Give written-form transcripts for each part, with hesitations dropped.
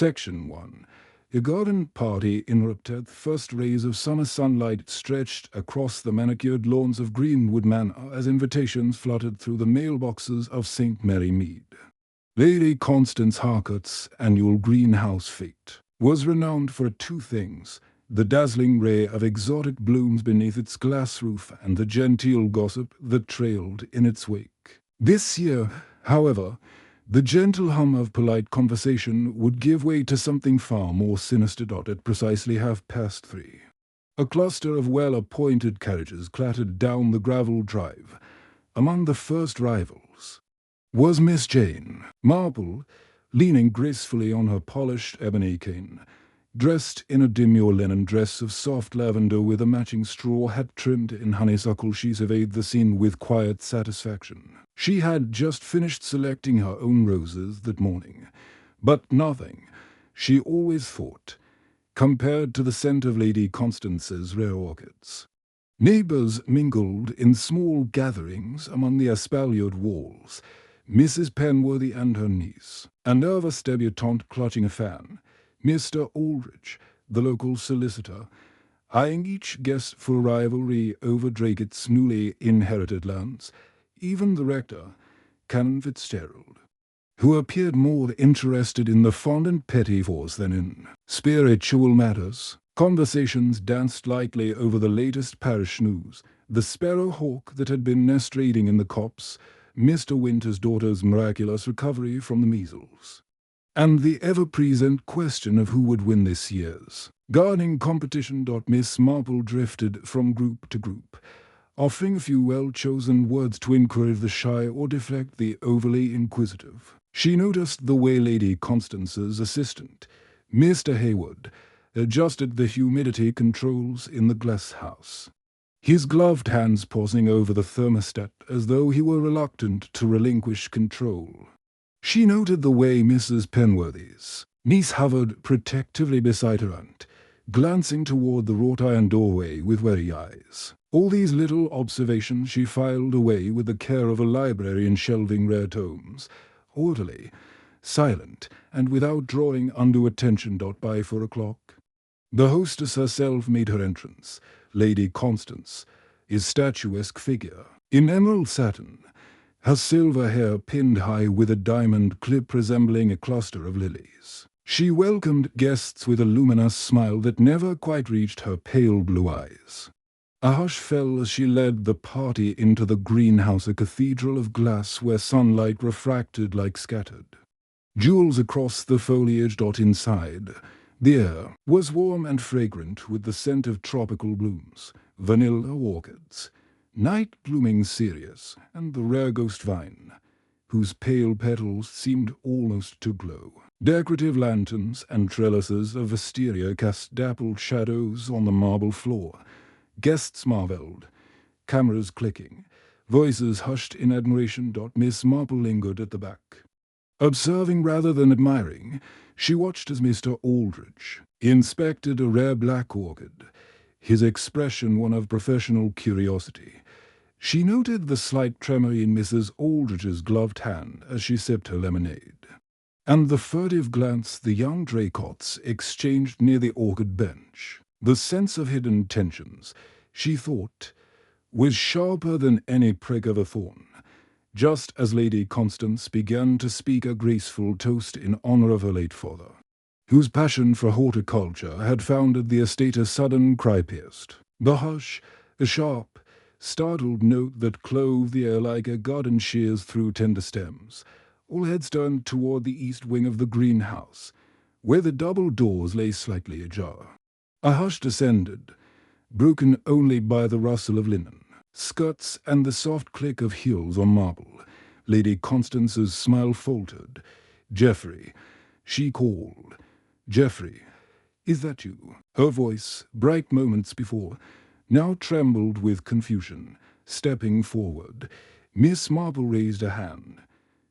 Section 1. A garden party interrupted. First rays of summer sunlight stretched across the manicured lawns of Greenwood Manor as invitations fluttered through the mailboxes of St. Mary Mead. Lady Constance Harcourt's annual greenhouse fete was renowned for two things: the dazzling ray of exotic blooms beneath its glass roof and the genteel gossip that trailed in its wake. This year, however, the gentle hum of polite conversation would give way to something far more sinister. At precisely 3:30, a cluster of well-appointed carriages clattered down the gravel drive. Among the first arrivals was Miss Jane Marple, leaning gracefully on her polished ebony cane, dressed in a demure linen dress of soft lavender with a matching straw hat trimmed in honeysuckle. She surveyed the scene with quiet satisfaction. She had just finished selecting her own roses that morning, but nothing, she always thought, compared to the scent of Lady Constance's rare orchids. Neighbours mingled in small gatherings among the espaliered walls. Mrs. Penworthy and her niece, a nervous debutante clutching a fan, Mr. Aldrich, the local solicitor, eyeing each guest for rivalry over Drakett's newly inherited lands, even the rector, Canon Fitzgerald, who appeared more interested in the fondant petty force than in spiritual matters. Conversations danced lightly over the latest parish news: the sparrow hawk that had been nestrating in the copse, Mr. Winter's daughter's miraculous recovery from the measles, and the ever-present question of who would win this year's gardening competition. Miss Marple drifted from group to group, offering a few well-chosen words to encourage the shy or deflect the overly inquisitive. She noticed the way Lady Constance's assistant, Mr. Hayward, adjusted the humidity controls in the glass house, his gloved hands pausing over the thermostat as though he were reluctant to relinquish control. She noted the way Mrs. Penworthy's niece hovered protectively beside her aunt, glancing toward the wrought-iron doorway with wary eyes. All these little observations she filed away with the care of a librarian shelving rare tomes, orderly, silent, and without drawing undue attention. By 4 o'clock, the hostess herself made her entrance. Lady Constance, his statuesque figure, in emerald satin, her silver hair pinned high with a diamond clip resembling a cluster of lilies. She welcomed guests with a luminous smile that never quite reached her pale blue eyes. A hush fell as she led the party into the greenhouse, a cathedral of glass where sunlight refracted like scattered jewels across the foliage. Inside, the air was warm and fragrant with the scent of tropical blooms, vanilla orchids, night-blooming cereus, and the rare ghost vine, whose pale petals seemed almost to glow. Decorative lanterns and trellises of wisteria cast dappled shadows on the marble floor. Guests marveled, cameras clicking, voices hushed in admiration. Miss Marple lingered at the back. Observing rather than admiring, she watched as Mr. Aldrich inspected a rare black orchid, his expression one of professional curiosity. She noted the slight tremor in Mrs. Aldrich's gloved hand as she sipped her lemonade, and the furtive glance the young Draycotts exchanged near the orchid bench. The sense of hidden tensions, she thought, was sharper than any prick of a thorn. Just as Lady Constance began to speak a graceful toast in honor of her late father, whose passion for horticulture had founded the estate, a sudden cry pierced the hush, a sharp, startled note that clove the air like a garden shears through tender stems. All heads turned toward the east wing of the greenhouse, where the double doors lay slightly ajar. A hush descended, broken only by the rustle of linen, skirts, and the soft click of heels on marble. Lady Constance's smile faltered. "Geoffrey," she called. "Geoffrey, is that you?" Her voice, bright moments before, now trembled with confusion. Stepping forward, Miss Marple raised a hand.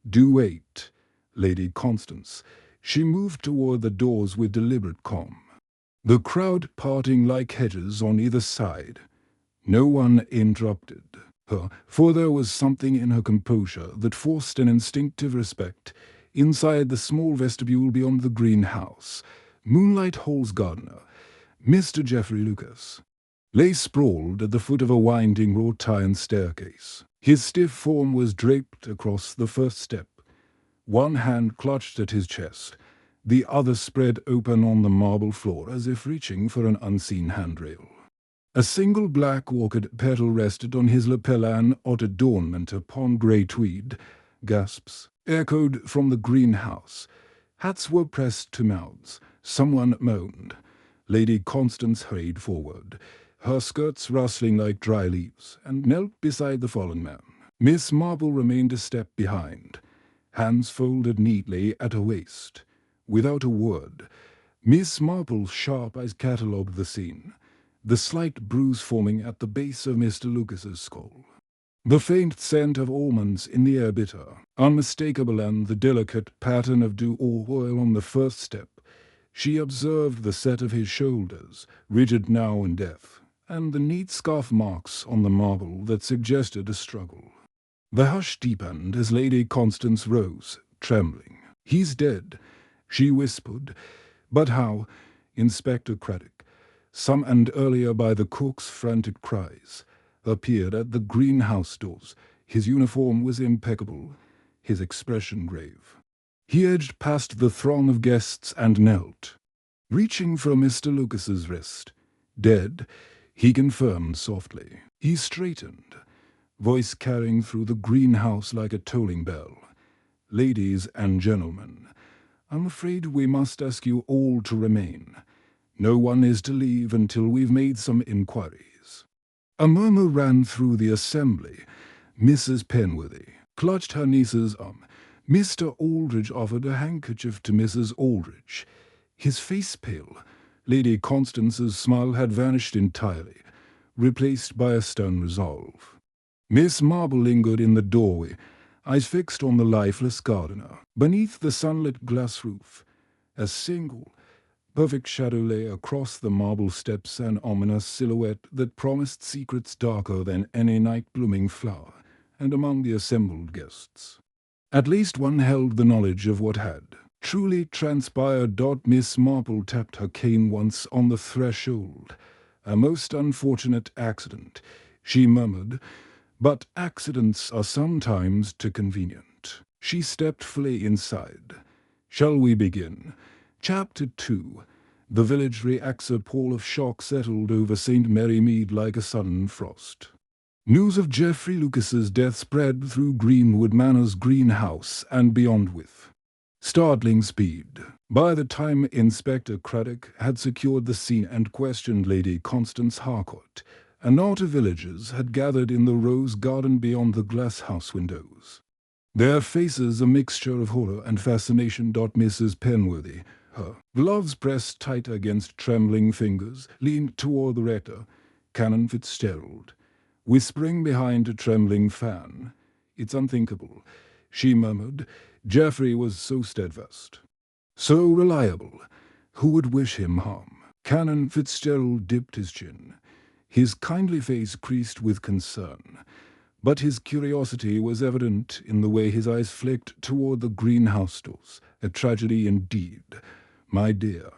"Do wait, Lady Constance." She moved toward the doors with deliberate calm, the crowd parting like hedges on either side. No one interrupted her, for there was something in her composure that forced an instinctive respect, inside the small vestibule beyond the greenhouse, Moonlight Hall's gardener, Mr. Geoffrey Lucas, lay sprawled at the foot of a winding wrought-iron staircase. His stiff form was draped across the first step. One hand clutched at his chest, the other spread open on the marble floor as if reaching for an unseen handrail. A single black orchid petal rested on his lapel odd adornment upon grey tweed. Gasps echoed from the greenhouse. Hats were pressed to mouths. Someone moaned. Lady Constance hurried forward, her skirts rustling like dry leaves, and knelt beside the fallen man. Miss Marple remained a step behind, hands folded neatly at her waist. Without a word, Miss Marple's sharp eyes catalogued the scene, the slight bruise forming at the base of Mr. Lucas's skull. The faint scent of almonds in the air bitter, unmistakable, and the delicate pattern of dew or oil on the first step. She observed the set of his shoulders, rigid now in death, and the neat scarf marks on the marble that suggested a struggle. The hush deepened as Lady Constance rose, trembling. "He's dead," she whispered. "But how?" Inspector Craddock, summoned earlier by the cook's frantic cries, appeared at the greenhouse doors. His uniform was impeccable, his expression grave. He edged past the throng of guests and knelt, reaching for Mr. Lucas's wrist. "Dead," he confirmed softly. He straightened, voice carrying through the greenhouse like a tolling bell. "Ladies and gentlemen, I'm afraid we must ask you all to remain. No one is to leave until we've made some inquiries." A murmur ran through the assembly. Mrs. Penworthy clutched her niece's arm. Mr. Aldridge offered a handkerchief to Mrs. Aldridge, his face pale. Lady Constance's smile had vanished entirely, replaced by a stern resolve. Miss Marple lingered in the doorway, eyes fixed on the lifeless gardener. Beneath the sunlit glass roof, a single, perfect shadow lay across the marble steps, an ominous silhouette that promised secrets darker than any night-blooming flower, and among the assembled guests, at least one held the knowledge of what had truly transpired. Miss Marple tapped her cane once on the threshold. "A most unfortunate accident," she murmured, "but accidents are sometimes too convenient." She stepped fully inside. "Shall we begin?" Chapter 2. The village reacts. A pall of shock settled over St. Mary Mead like a sudden frost. News of Geoffrey Lucas's death spread through Greenwood Manor's greenhouse and beyond with startling speed. By the time Inspector Craddock had secured the scene and questioned Lady Constance Harcourt, a knot of villagers had gathered in the rose garden beyond the glass-house windows, their faces a mixture of horror and fascination. Mrs. Penworthy, her gloves pressed tight against trembling fingers, leaned toward the rector, Canon Fitzgerald, whispering behind a trembling fan. "It's unthinkable," she murmured. "Geoffrey was so steadfast, so reliable. Who would wish him harm?" Canon Fitzgerald dipped his chin, his kindly face creased with concern, but his curiosity was evident in the way his eyes flicked toward the greenhouse doors. "A tragedy indeed, my dear.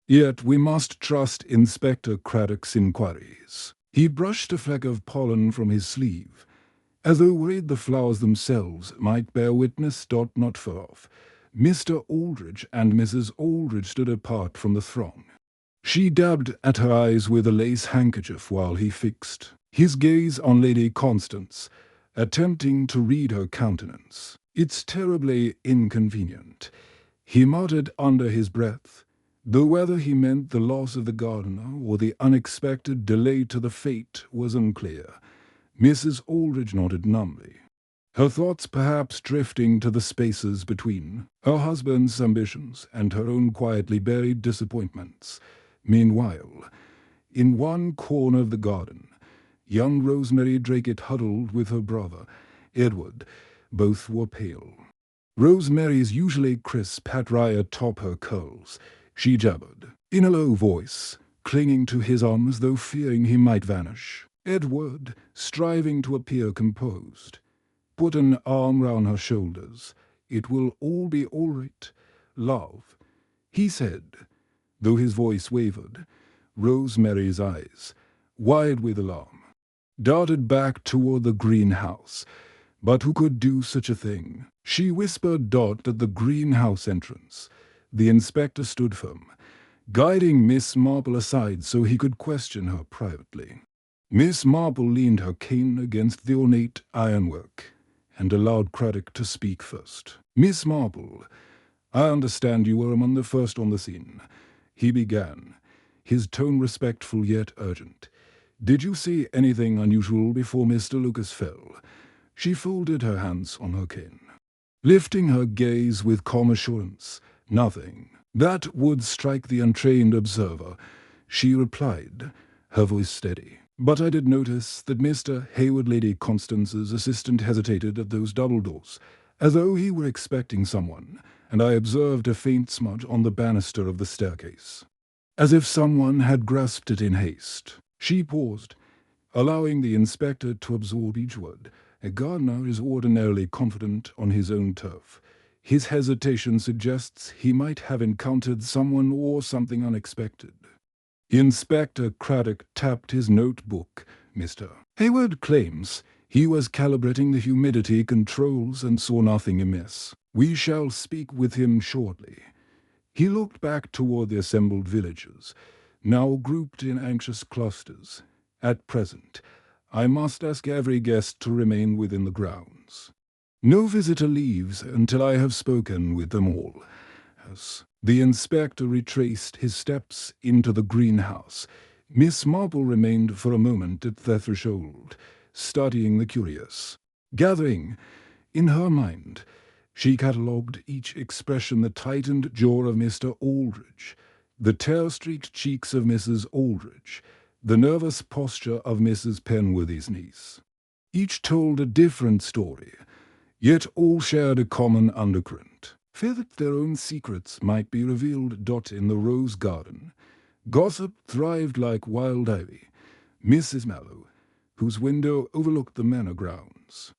Yet we must trust Inspector Craddock's inquiries." He brushed a fleck of pollen from his sleeve, as though worried the flowers themselves might bear witness. Not far off, Mr. Aldridge and Mrs. Aldridge stood apart from the throng. She dabbed at her eyes with a lace handkerchief while he fixed his gaze on Lady Constance, attempting to read her countenance. "It's terribly inconvenient," he muttered under his breath, though whether he meant the loss of the gardener or the unexpected delay to the fete was unclear. Mrs. Aldridge nodded numbly, her thoughts perhaps drifting to the spaces between her husband's ambitions and her own quietly buried disappointments. Meanwhile, in one corner of the garden, young Rosemary Drake huddled with her brother, Edward. Both were pale. Rosemary's usually crisp hat wry atop her curls. She jabbered, in a low voice, clinging to his arm as though fearing he might vanish. Edward, striving to appear composed, put an arm round her shoulders, It will all be all right, love, he said. Though his voice wavered, Rosemary's eyes, wide with alarm, darted back toward the greenhouse. But who could do such a thing? She whispered Dot at the greenhouse entrance. The inspector stood firm, guiding Miss Marple aside so he could question her privately. Miss Marple leaned her cane against the ornate ironwork and allowed Craddock to speak first. "Miss Marple, I understand you were among the first on the scene," he began, his tone respectful yet urgent. "Did you see anything unusual before Mr. Lucas fell?" She folded her hands on her cane, lifting her gaze with calm assurance. "Nothing that would strike the untrained observer," she replied, her voice steady. "But I did notice that Mr. Hayward, Lady Constance's assistant, hesitated at those double doors, as though he were expecting someone, and I observed a faint smudge on the banister of the staircase, as if someone had grasped it in haste." She paused, allowing the inspector to absorb each word. A gardener is ordinarily confident on his own turf. His hesitation suggests he might have encountered someone or something unexpected. Inspector Craddock tapped his notebook. "Mr. Hayward claims he was calibrating the humidity controls and saw nothing amiss. We shall speak with him shortly." He looked back toward the assembled villagers, now grouped in anxious clusters. "At present, I must ask every guest to remain within the grounds. No visitor leaves until I have spoken with them all." As the inspector retraced his steps into the greenhouse, Miss Marple remained for a moment at the threshold, studying the curious. Gathering in her mind, she catalogued each expression: the tightened jaw of Mr. Aldridge, the tear-streaked cheeks of Mrs. Aldridge, the nervous posture of Mrs. Penworthy's niece. Each told a different story, yet all shared a common undercurrent. Fear that their own secrets might be revealed. Dot in the rose garden. Gossip thrived like wild ivy. Mrs. Mallow, whose window overlooked the manor grounds,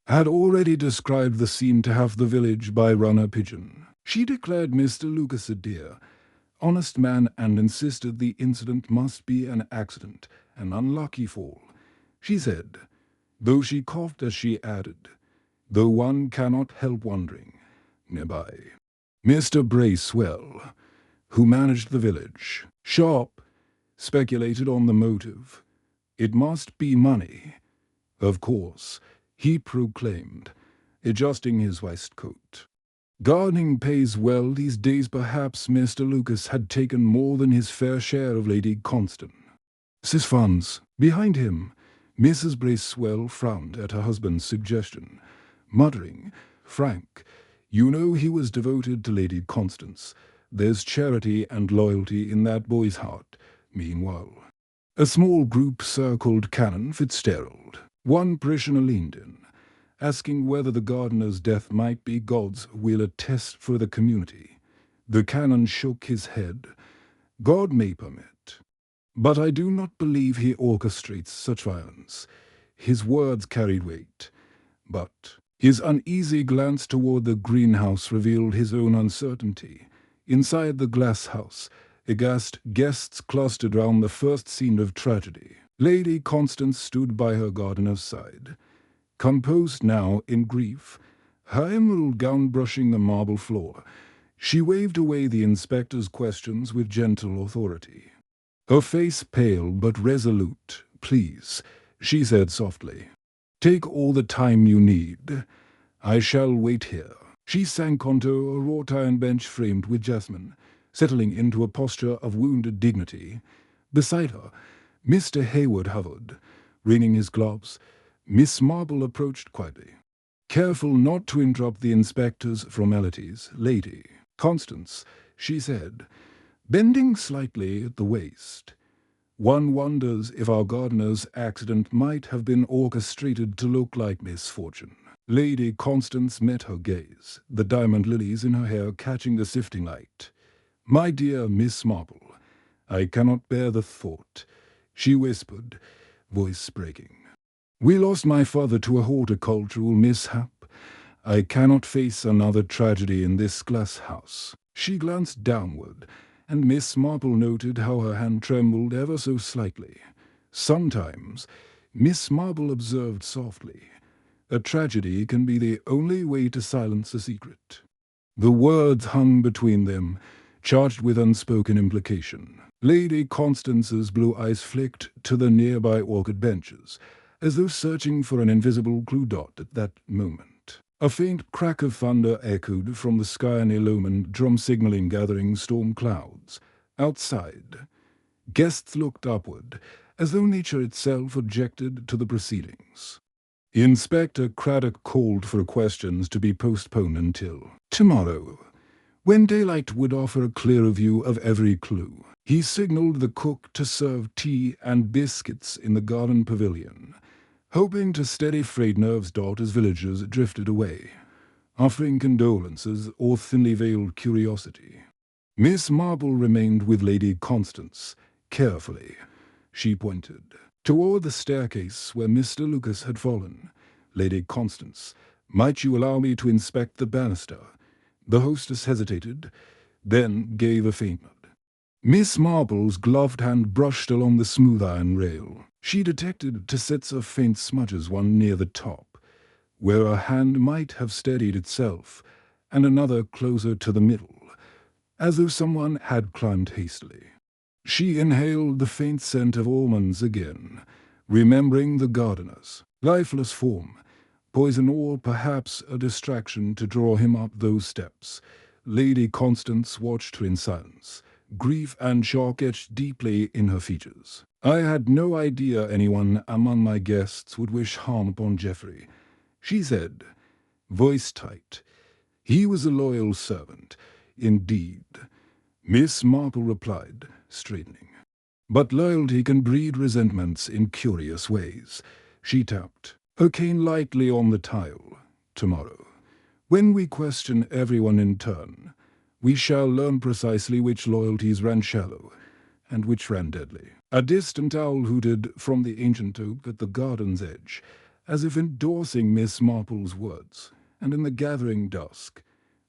had already described the scene to half the village by runner pigeon. She declared Mr. Lucas a dear, honest man, and insisted the incident must be an accident, an unlucky fall. She said, though she coughed as she added, "Though one cannot help wondering." Nearby, Mr. Bracewell, who managed the village, shop, speculated on the motive. "It must be money, of course," he proclaimed, adjusting his waistcoat. "Gardening pays well these days. Perhaps Mr. Lucas had taken more than his fair share of Lady Constance's funds." Behind him, Mrs. Bracewell frowned at her husband's suggestion, muttering, "Frank, you know he was devoted to Lady Constance. There's charity and loyalty in that boy's heart." Meanwhile, a small group circled Canon Fitzgerald. One parishioner leaned in, asking whether the gardener's death might be God's will, a test for the community. The canon shook his head. "God may permit, but I do not believe he orchestrates such violence." His words carried weight, but his uneasy glance toward the greenhouse revealed his own uncertainty. Inside the glass house, aghast guests clustered round the first scene of tragedy. Lady Constance stood by her gardener's side, composed now in grief, her emerald gown brushing the marble floor. She waved away the inspector's questions with gentle authority. Her face pale but resolute. "Please," she said softly, "take all the time you need. I shall wait here." She sank onto a wrought iron bench framed with jasmine, settling into a posture of wounded dignity. Beside her, Mr. Hayward hovered, wringing his gloves. Miss Marple approached quietly, careful not to interrupt the inspector's formalities. "Lady Constance," she said, bending slightly at the waist, "one wonders if our gardener's accident might have been orchestrated to look like misfortune." Lady Constance met her gaze, the diamond lilies in her hair catching the sifting light. "My dear Miss Marple, I cannot bear the thought," she whispered, voice breaking. "We lost my father to a horticultural mishap. I cannot face another tragedy in this glass house. She glanced downward, and Miss Marple noted how her hand trembled ever so slightly. Sometimes, Miss Marple observed softly, a tragedy can be the only way to silence a secret. The words hung between them, charged with unspoken implication. Lady Constance's blue eyes flicked to the nearby orchid benches, as though searching for an invisible clue dot at that moment. A faint crack of thunder echoed from the sky, an illumined drum signaling gathering storm clouds. Outside, guests looked upward, as though nature itself objected to the proceedings. Inspector Craddock called for questions to be postponed until tomorrow, when daylight would offer a clearer view of every clue. He signaled the cook to serve tea and biscuits in the garden pavilion, hoping to steady frayed nerves as villagers drifted away, offering condolences or thinly veiled curiosity. Miss Marple remained with Lady Constance. Carefully, she pointed toward the staircase where Mr. Lucas had fallen. Lady Constance, might you allow me to inspect the banister? The hostess hesitated, then gave a faint nod. Miss Marble's gloved hand brushed along the smooth iron rail. She detected two sets of faint smudges, one near the top, where a hand might have steadied itself, and another closer to the middle, as though someone had climbed hastily. She inhaled the faint scent of almonds again, remembering the gardener's lifeless form, poison or perhaps a distraction to draw him up those steps. Lady Constance watched her in silence, grief and shock etched deeply in her features. I had no idea anyone among my guests would wish harm upon Geoffrey, she said, voice tight. He was a loyal servant, indeed, Miss Marple replied, straightening. But loyalty can breed resentments in curious ways. She tapped her cane lightly on the tile. Tomorrow, when we question everyone in turn, we shall learn precisely which loyalties ran shallow and which ran deadly. A distant owl hooted from the ancient oak at the garden's edge, as if endorsing Miss Marple's words, and in the gathering dusk,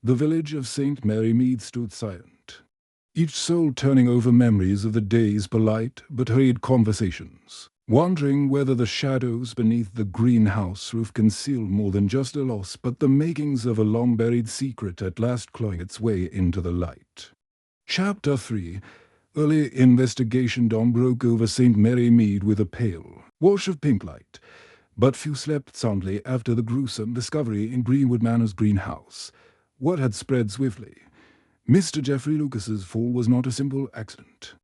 the village of St. Mary Mead stood silent, each soul turning over memories of the day's polite but hurried conversations, wondering whether the shadows beneath the greenhouse roof concealed more than just a loss but the makings of a long-buried secret at last clawing its way into the light. Chapter 3. Early investigation dawn broke over St. Mary Mead with a pale wash of pink light, but few slept soundly after the gruesome discovery in Greenwood Manor's greenhouse. Word had spread swiftly. Mr. Geoffrey Lucas's fall was not a simple accident,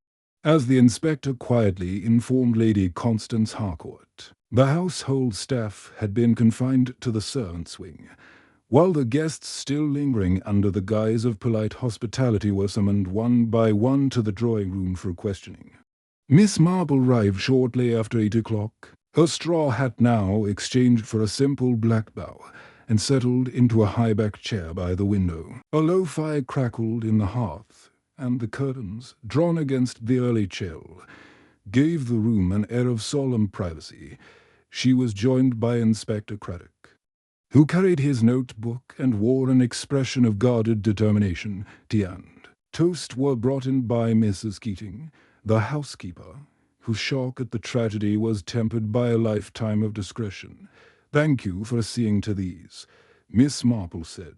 as the inspector quietly informed Lady Constance Harcourt. The household staff had been confined to the servants' wing, while the guests still lingering under the guise of polite hospitality were summoned one by one to the drawing-room for questioning. Miss Marple arrived shortly after 8 o'clock, her straw hat now exchanged for a simple black bow, and settled into a high-backed chair by the window. A low fire crackled in the hearth, and the curtains, drawn against the early chill, gave the room an air of solemn privacy. She was joined by Inspector Craddock, who carried his notebook and wore an expression of guarded determination. Tea and toast were brought in by Mrs. Keating, the housekeeper, whose shock at the tragedy was tempered by a lifetime of discretion. "Thank you for seeing to these," Miss Marple said,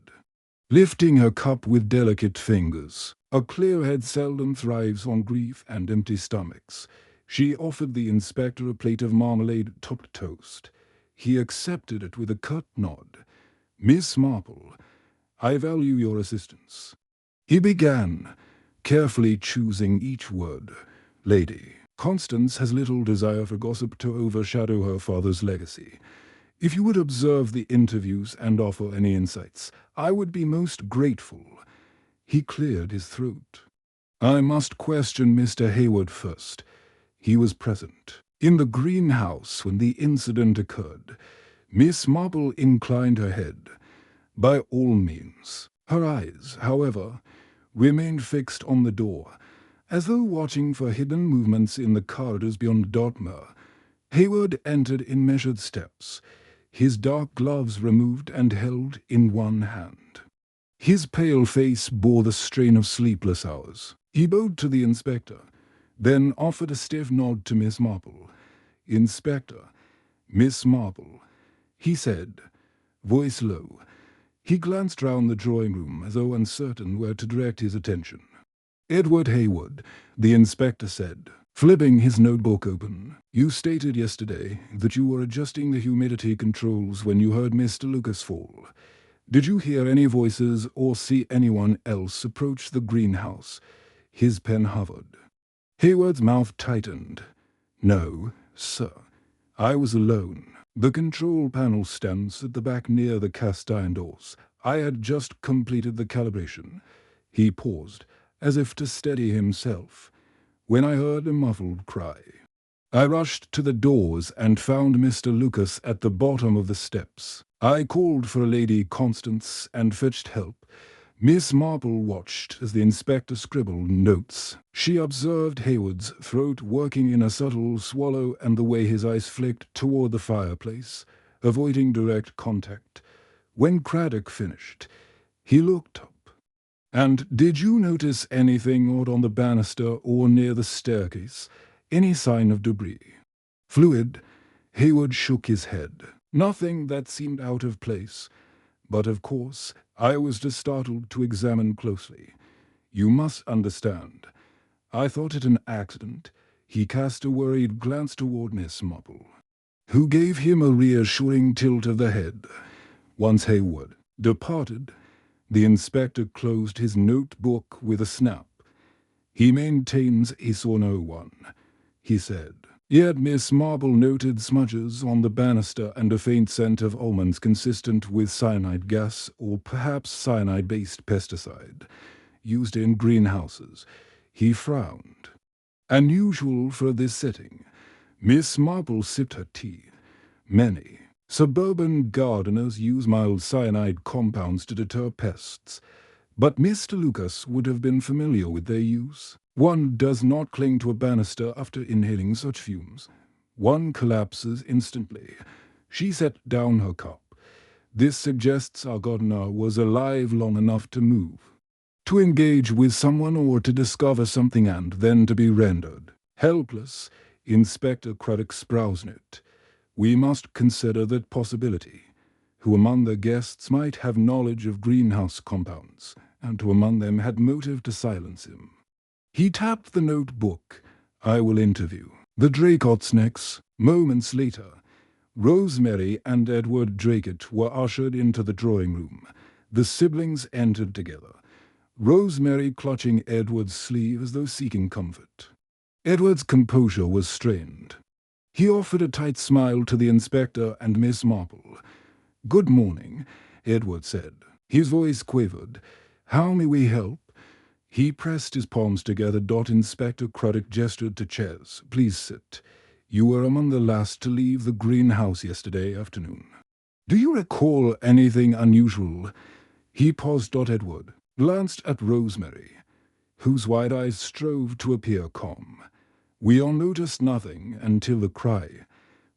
lifting her cup with delicate fingers. A clear head seldom thrives on grief and empty stomachs. She offered the inspector a plate of marmalade-topped toast. He accepted it with a curt nod. "Miss Marple, I value your assistance," he began, carefully choosing each word. "Lady Constance has little desire for gossip to overshadow her father's legacy. If you would observe the interviews and offer any insights, I would be most grateful." He cleared his throat. "I must question Mr. Hayward first. He was present in the greenhouse when the incident occurred." Miss Marple inclined her head. "By all means." Her eyes, however, remained fixed on the door, as though watching for hidden movements in the corridors beyond Dartmoor. Hayward entered in measured steps. his dark gloves removed and held in one hand. His pale face bore the strain of sleepless hours. He bowed to the inspector, then offered a stiff nod to Miss Marple. "Inspector, Miss Marple," he said, voice low. He glanced round the drawing-room as though uncertain where to direct his attention. "Edward Hayward," the inspector said, flipping his notebook open. "You stated yesterday that you were adjusting the humidity controls when you heard Mr. Lucas fall. Did you hear any voices or see anyone else approach the greenhouse?" His pen hovered. Hayward's mouth tightened. "No, sir. I was alone. The control panel stands at the back near the cast-iron doors. I had just completed the calibration." He paused, as if to steady himself, when I heard a muffled cry. I rushed to the doors and found Mr. Lucas at the bottom of the steps. I called for Lady Constance and fetched help. Miss Marple watched as the inspector scribbled notes. She observed Hayward's throat working in a subtle swallow and the way his eyes flicked toward the fireplace, avoiding direct contact. When Craddock finished, he looked up. "And did you notice anything odd on the banister or near the staircase? Any sign of debris?" "Fluid." Hayward shook his head. "Nothing that seemed out of place. But of course, I was too startled to examine closely. You must understand. I thought it an accident." He cast a worried glance toward Miss Marple, who gave him a reassuring tilt of the head. Once Hayward departed, the inspector closed his notebook with a snap. "He maintains he saw no one," he said. Yet Miss Marple noted smudges on the banister and a faint scent of almonds consistent with cyanide gas or perhaps cyanide-based pesticide used in greenhouses. He frowned. Unusual for this setting. Miss Marple sipped her tea. Many suburban gardeners use mild cyanide compounds to deter pests, but Mr. Lucas would have been familiar with their use. One does not cling to a banister after inhaling such fumes. One collapses instantly. She set down her cup. This suggests our gardener was alive long enough to move, to engage with someone or to discover something and then to be rendered helpless. Inspector Craddock Sprouse note. "We must consider that possibility. Who among the guests might have knowledge of greenhouse compounds, and who among them had motive to silence him?" He tapped the notebook. "I will interview the Draycotts next." Moments later, Rosemary and Edward Draycott were ushered into the drawing-room. The siblings entered together, Rosemary clutching Edward's sleeve as though seeking comfort. Edward's composure was strained. He offered a tight smile to the inspector and Miss Marple. "Good morning," Edward said. His voice quavered. "How may we help?" He pressed his palms together. Inspector Craddock gestured to chairs. "Please sit. You were among the last to leave the greenhouse yesterday afternoon. Do you recall anything unusual?" He paused. Edward glanced at Rosemary, whose wide eyes strove to appear calm. "We all noticed nothing until the cry.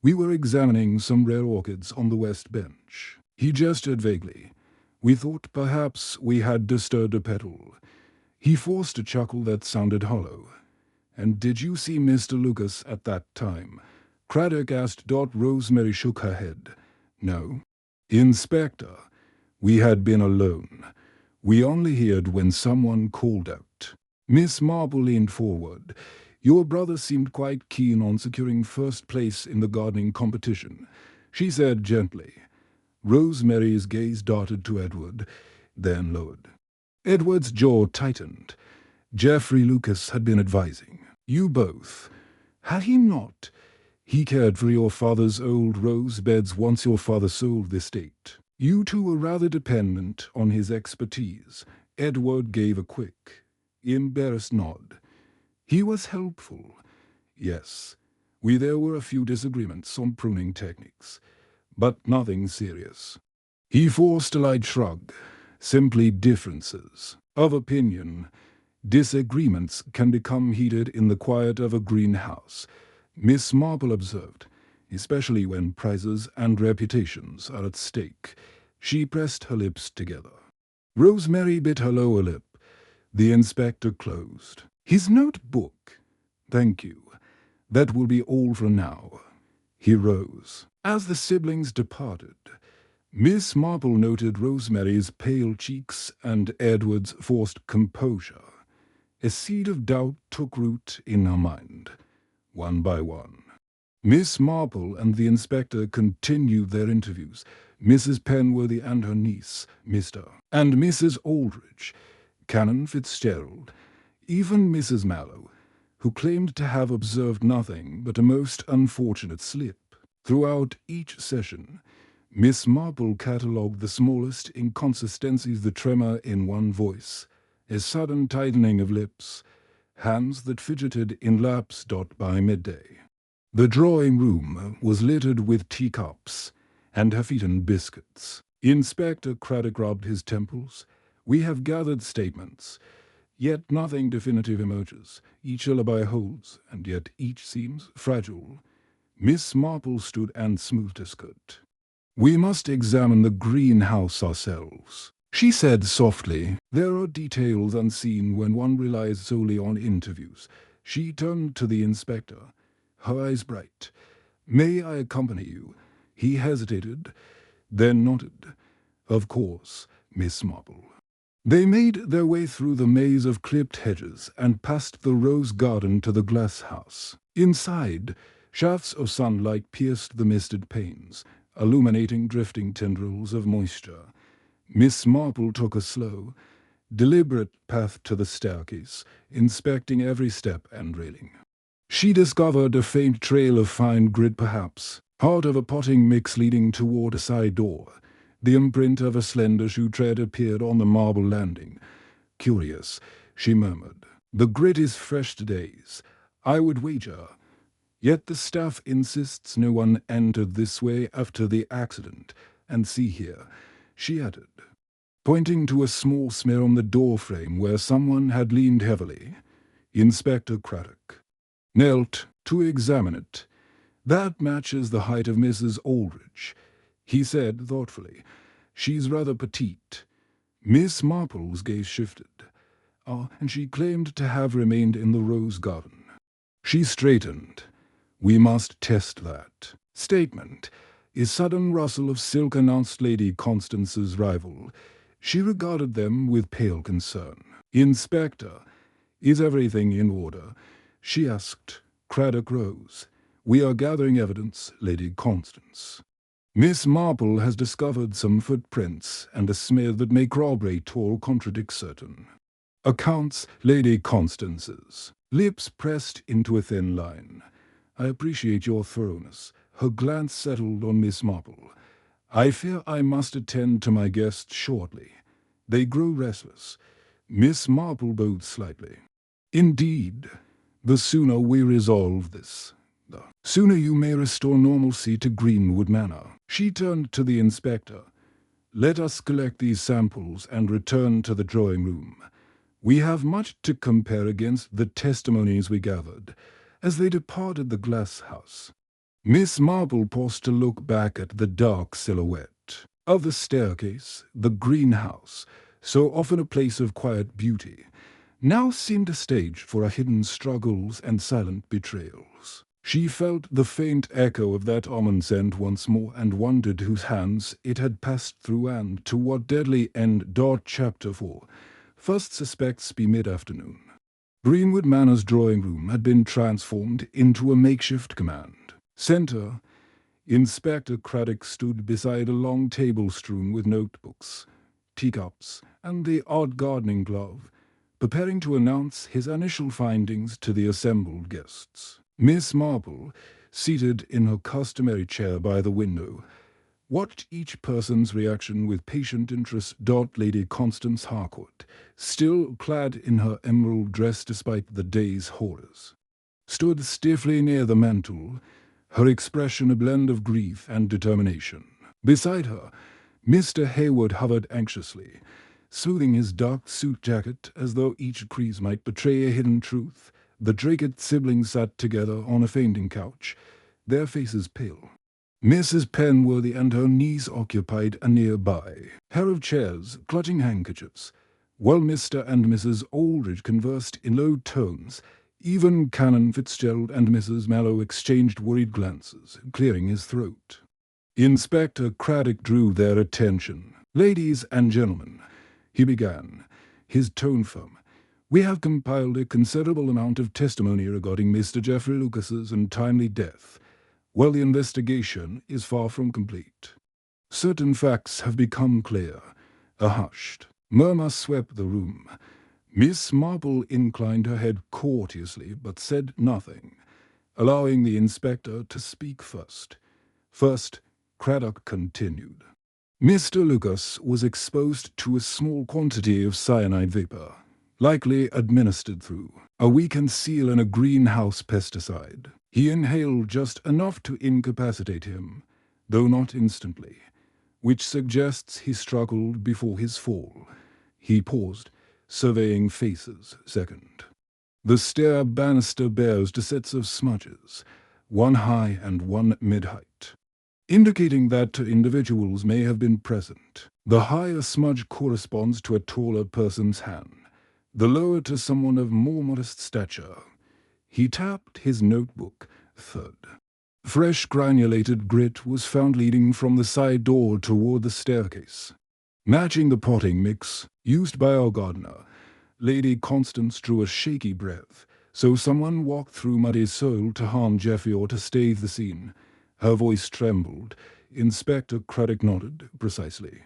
We were examining some rare orchids on the west bench." He gestured vaguely. "We thought perhaps we had disturbed a petal." He forced a chuckle that sounded hollow. "And did you see Mr. Lucas at that time?" Craddock asked. Rosemary shook her head. "No." "Inspector, we had been alone. We only heard when someone called out." Miss Marple leaned forward. "Your brother seemed quite keen on securing first place in the gardening competition," she said gently. Rosemary's gaze darted to Edward, then lowered. Edward's jaw tightened. Geoffrey Lucas had been advising. "You both." Had he not? "He cared for your father's old rose beds once your father sold the estate. You two were rather dependent on his expertise." Edward gave a quick, embarrassed nod. "He was helpful." "Yes. There were a few disagreements on pruning techniques, but nothing serious." He forced a light shrug. "Simply differences of opinion. Disagreements can become heated in the quiet of a greenhouse," Miss Marple observed. especially when prizes and reputations are at stake. She pressed her lips together. Rosemary bit her lower lip. The inspector closed. His notebook. Thank you. That will be all for now. He rose. As the siblings departed, Miss Marple noted Rosemary's pale cheeks and Edward's forced composure. A seed of doubt took root in her mind, one by one. Miss Marple and the inspector continued their interviews. Mrs. Penworthy and her niece, Mr. and Mrs. Aldrich, Canon Fitzgerald, even Mrs. Mallow, who claimed to have observed nothing but a most unfortunate slip. Throughout each session, Miss Marple catalogued the smallest inconsistencies, the tremor in one voice, a sudden tightening of lips, hands that fidgeted in laps. By midday, the drawing-room was littered with teacups and half-eaten biscuits. Inspector Craddock rubbed his temples. We have gathered statements, yet nothing definitive emerges. Each alibi holds, and yet each seems fragile. Miss Marple stood and smoothed her skirt. We must examine the greenhouse ourselves, she said softly. There are details unseen when one relies solely on interviews. She turned to the inspector, her eyes bright. May I accompany you? He hesitated, then nodded. Of course, Miss Marple. They made their way through the maze of clipped hedges and past the rose garden to the glass house. Inside, shafts of sunlight pierced the misted panes, illuminating drifting tendrils of moisture. Miss Marple took a slow, deliberate path to the staircase, inspecting every step and railing. She discovered a faint trail of fine grit, perhaps, part of a potting mix leading toward a side door. The imprint of a slender shoe tread appeared on the marble landing. Curious, she murmured. The grit is fresh today's, I would wager. Yet the staff insists no one entered this way after the accident. And see here, she added, pointing to a small smear on the doorframe where someone had leaned heavily. Inspector Craddock knelt to examine it. That matches the height of Mrs. Aldrich, he said thoughtfully. She's rather petite. Miss Marple's gaze shifted. And she claimed to have remained in the rose garden. She straightened. We must test that statement. A sudden rustle of silk announced Lady Constance's rival. She regarded them with pale concern. Inspector, is everything in order? She asked. Craddock rose. We are gathering evidence, Lady Constance. Miss Marple has discovered some footprints and a smear that may corroborate or contradict certain accounts. Lady Constance's lips pressed into a thin line. I appreciate your thoroughness. Her glance settled on Miss Marple. I fear I must attend to my guests shortly. They grow restless. Miss Marple bowed slightly. Indeed, the sooner we resolve this, the sooner you may restore normalcy to Greenwood Manor. She turned to the inspector. Let us collect these samples and return to the drawing-room. We have much to compare against the testimonies we gathered as they departed the glass house. Miss Marple paused to look back at the dark silhouette of the staircase. The greenhouse, so often a place of quiet beauty, now seemed a stage for her hidden struggles and silent betrayals. She felt the faint echo of that almond scent once more and wondered whose hands it had passed through and to what deadly end. Chapter 4. First suspects be mid-afternoon. Greenwood Manor's drawing-room had been transformed into a makeshift command center. Inspector Craddock stood beside a long table strewn with notebooks, teacups, and the odd gardening glove, preparing to announce his initial findings to the assembled guests. Miss Marple, seated in her customary chair by the window, watched each person's reaction with patient interest. Lady Constance Harcourt, still clad in her emerald dress despite the day's horrors, stood stiffly near the mantel, her expression a blend of grief and determination. Beside her, Mr. Hayward hovered anxiously, smoothing his dark suit jacket as though each crease might betray a hidden truth. The Drake siblings sat together on a fainting couch, their faces pale. Mrs. Penworthy and her niece occupied a nearby pair of chairs, clutching handkerchiefs, while Mr. and Mrs. Aldridge conversed in low tones. Even Canon Fitzgerald and Mrs. Mallow exchanged worried glances, clearing his throat. Inspector Craddock drew their attention. "Ladies and gentlemen," he began, his tone firm, "we have compiled a considerable amount of testimony regarding Mr. Geoffrey Lucas's untimely death. While the investigation is far from complete, certain facts have become clear." A hushed murmur swept the room. Miss Marple inclined her head courteously, but said nothing, allowing the inspector to speak first. First, Craddock continued. "Mr. Lucas was exposed to a small quantity of cyanide vapor, likely administered through a weakened seal and a greenhouse pesticide. He inhaled just enough to incapacitate him, though not instantly, which suggests he struggled before his fall." He paused, surveying faces second. "The stair banister bears two sets of smudges, one high and one mid-height, indicating that two individuals may have been present. The higher smudge corresponds to a taller person's hand, the lower to someone of more modest stature." He tapped his notebook. Third, fresh granulated grit was found leading from the side door toward the staircase, matching the potting mix used by our gardener. Lady Constance drew a shaky breath. "So someone walked through muddy soil to harm Geoffrey or to stave the scene." Her voice trembled. Inspector Craddock nodded. "Precisely,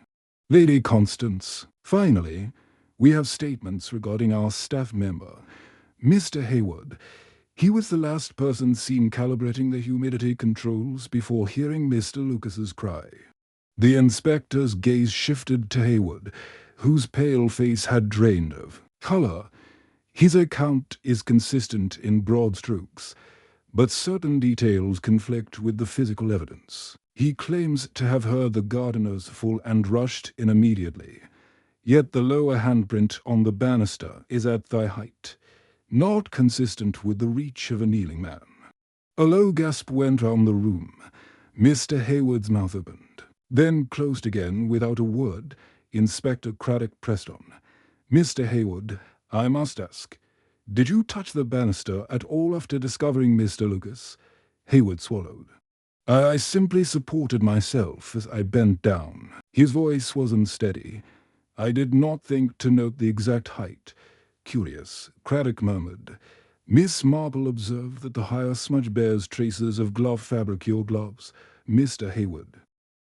Lady Constance. Finally, we have statements regarding our staff member, Mr. Hayward. He was the last person seen calibrating the humidity controls before hearing Mr. Lucas's cry." The inspector's gaze shifted to Hayward, whose pale face had drained of color. "His account is consistent in broad strokes, but certain details conflict with the physical evidence. He claims to have heard the gardener's fall and rushed in immediately, yet the lower handprint on the banister is at thigh height, not consistent with the reach of a kneeling man." A low gasp went round the room. Mr. Hayward's mouth opened, then closed again without a word. Inspector Craddock pressed on. "Mr. Hayward, I must ask, did you touch the banister at all after discovering Mr. Lucas?" Hayward swallowed. I simply supported myself as I bent down." His voice was unsteady. "I did not think to note the exact height." "Curious," Craddock murmured. "Miss Marple observed that the higher smudge bears traces of glove fabric. Your gloves, Mr. Hayward,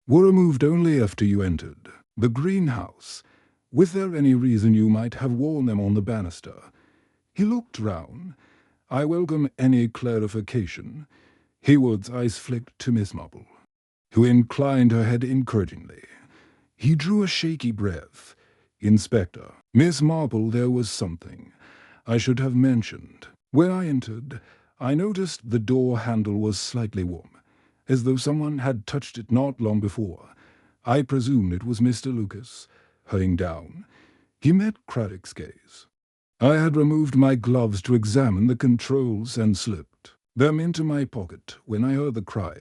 were removed only after you entered the greenhouse. Was there any reason you might have worn them on the banister?" He looked round. "I welcome any clarification." Hayward's eyes flicked to Miss Marple, who inclined her head encouragingly. He drew a shaky breath. "Inspector, Miss Marple, there was something I should have mentioned. When I entered, I noticed the door handle was slightly warm, as though someone had touched it not long before. I presumed it was Mr. Lucas." Hurrying down, he met Craddock's gaze. "I had removed my gloves to examine the controls and slipped them into my pocket when I heard the cry.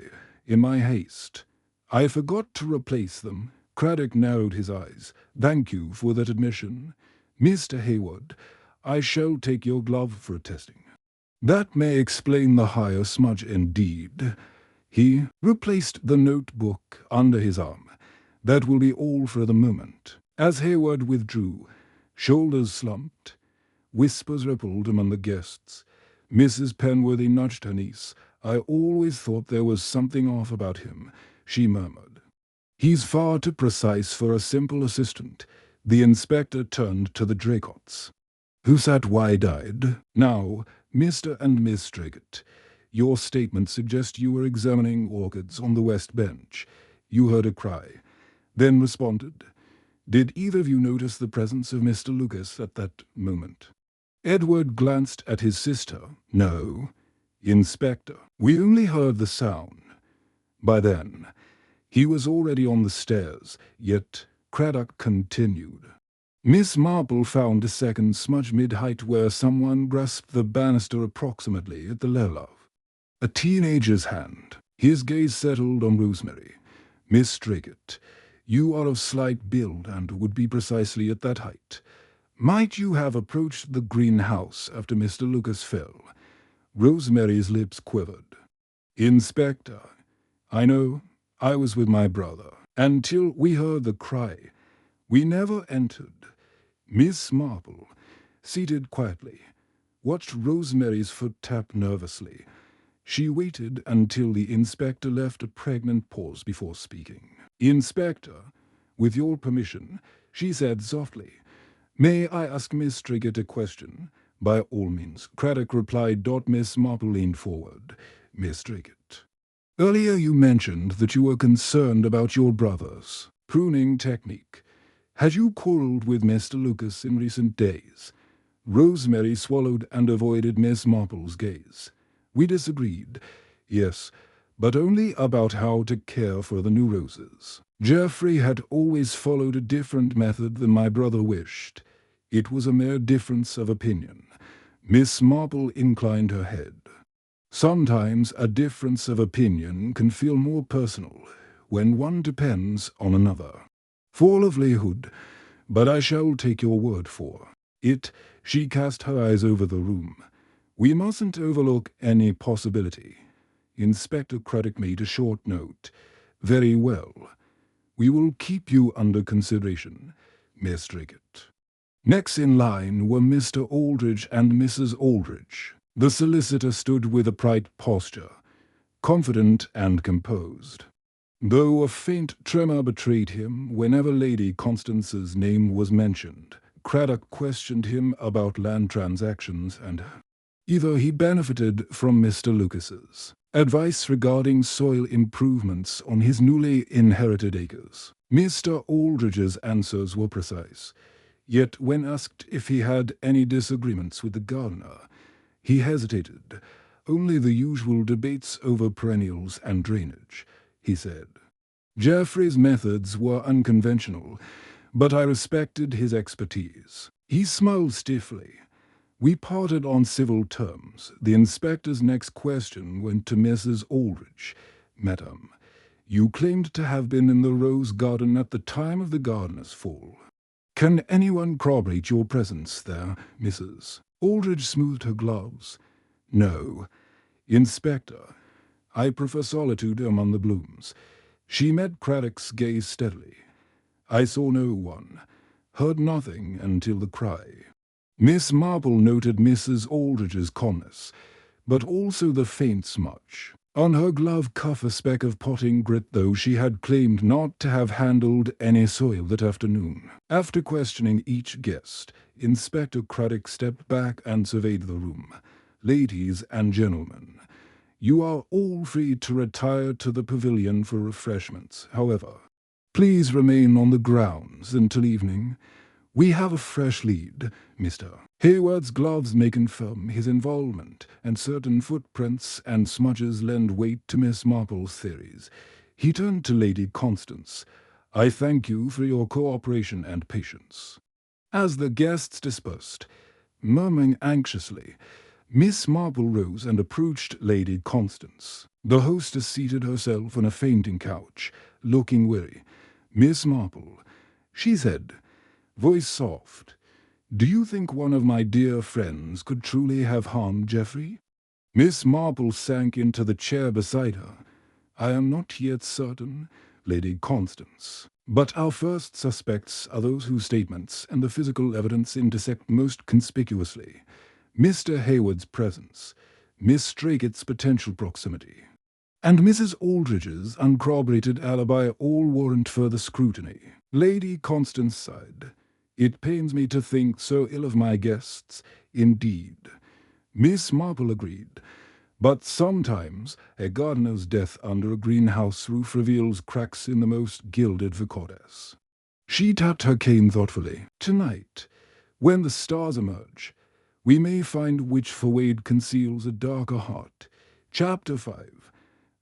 In my haste, I forgot to replace them." Craddock narrowed his eyes. "Thank you for that admission. Mr. Hayward, I shall take your glove for testing." "That may explain the higher smudge indeed." He replaced the notebook under his arm. "That will be all for the moment." As Hayward withdrew, shoulders slumped, whispers rippled among the guests. Mrs. Penworthy nudged her niece. "I always thought there was something off about him," she murmured. "He's far too precise for a simple assistant." The inspector turned to the Draycotts, who sat wide-eyed. "Now, Mr. and Miss Draycott, your statement suggests you were examining orchids on the west bench. You heard a cry, then responded. Did either of you notice the presence of Mr. Lucas at that moment?" Edward glanced at his sister. "No." "Inspector, we only heard the sound. By then, he was already on the stairs." Yet Craddock continued. "Miss Marple found a second smudge mid-height where someone grasped the banister approximately at the level of a teenager's hand. His gaze settled on Rosemary. "Miss Dragot, you are of slight build and would be precisely at that height. Might you have approached the greenhouse after Mr. Lucas fell?" Rosemary's lips quivered. "Inspector, I know. I was with my brother. Until we heard the cry, we never entered." Miss Marple, seated quietly, watched Rosemary's foot tap nervously. She waited until the inspector left a pregnant pause before speaking. "Inspector, with your permission," she said softly. "May I ask Miss Dragot a question?" "By all means," Craddock replied. Miss Marple leaned forward. "Miss Dragot, earlier you mentioned that you were concerned about your brother's pruning technique. Had you quarreled with Mr. Lucas in recent days?" Rosemary swallowed and avoided Miss Marple's gaze. "We disagreed, yes, but only about how to care for the new roses. Geoffrey had always followed a different method than my brother wished. It was a mere difference of opinion." Miss Marple inclined her head. "Sometimes a difference of opinion can feel more personal when one depends on another. Fall of Leyhood, but I shall take your word for it." She cast her eyes over the room. "We mustn't overlook any possibility." Inspector Craddock made a short note. "Very well. We will keep you under consideration, Miss Dragot." Next in line were Mr. Aldridge and Mrs. Aldridge. The solicitor stood with upright posture, confident and composed, though a faint tremor betrayed him whenever Lady Constance's name was mentioned. Craddock questioned him about land transactions, and either he benefited from Mr. Lucas's advice regarding soil improvements on his newly inherited acres. Mr. Aldridge's answers were precise, yet when asked if he had any disagreements with the gardener, he hesitated. "Only the usual debates over perennials and drainage," he said. "Geoffrey's methods were unconventional, but I respected his expertise." He smiled stiffly. We parted on civil terms. The inspector's next question went to Mrs. Aldridge. "Madam, you claimed to have been in the rose garden at the time of the gardener's fall. Can anyone corroborate your presence there?" Mrs. Aldridge smoothed her gloves. "No, Inspector. I prefer solitude among the blooms." She met Craddock's gaze steadily. "I saw no one, heard nothing until the cry." Miss Marple noted Mrs. Aldridge's calmness, but also the faint smudge on her glove cuff, a speck of potting grit, though she had claimed not to have handled any soil that afternoon. After questioning each guest, Inspector Craddock stepped back and surveyed the room. "Ladies and gentlemen, you are all free to retire to the pavilion for refreshments. However, please remain on the grounds until evening. We have a fresh lead. Mr. Hayward's gloves may confirm his involvement, and certain footprints and smudges lend weight to Miss Marple's theories." He turned to Lady Constance. "I thank you for your cooperation and patience." As the guests dispersed, murmuring anxiously, Miss Marple rose and approached Lady Constance. The hostess seated herself on a fainting couch, looking weary. "Miss Marple," she said, voice soft, "do you think one of my dear friends could truly have harmed Geoffrey?" Miss Marple sank into the chair beside her. "I am not yet certain, Lady Constance. But our first suspects are those whose statements and the physical evidence intersect most conspicuously. Mr. Hayward's presence, Miss Dragot's potential proximity, and Mrs. Aldridge's uncorroborated alibi all warrant further scrutiny." Lady Constance sighed. "It pains me to think so ill of my guests, indeed." Miss Marple agreed. "But sometimes a gardener's death under a greenhouse roof reveals cracks in the most gilded vicordess." She tapped her cane thoughtfully. "Tonight, when the stars emerge, we may find which for Wade conceals a darker heart." Chapter 5.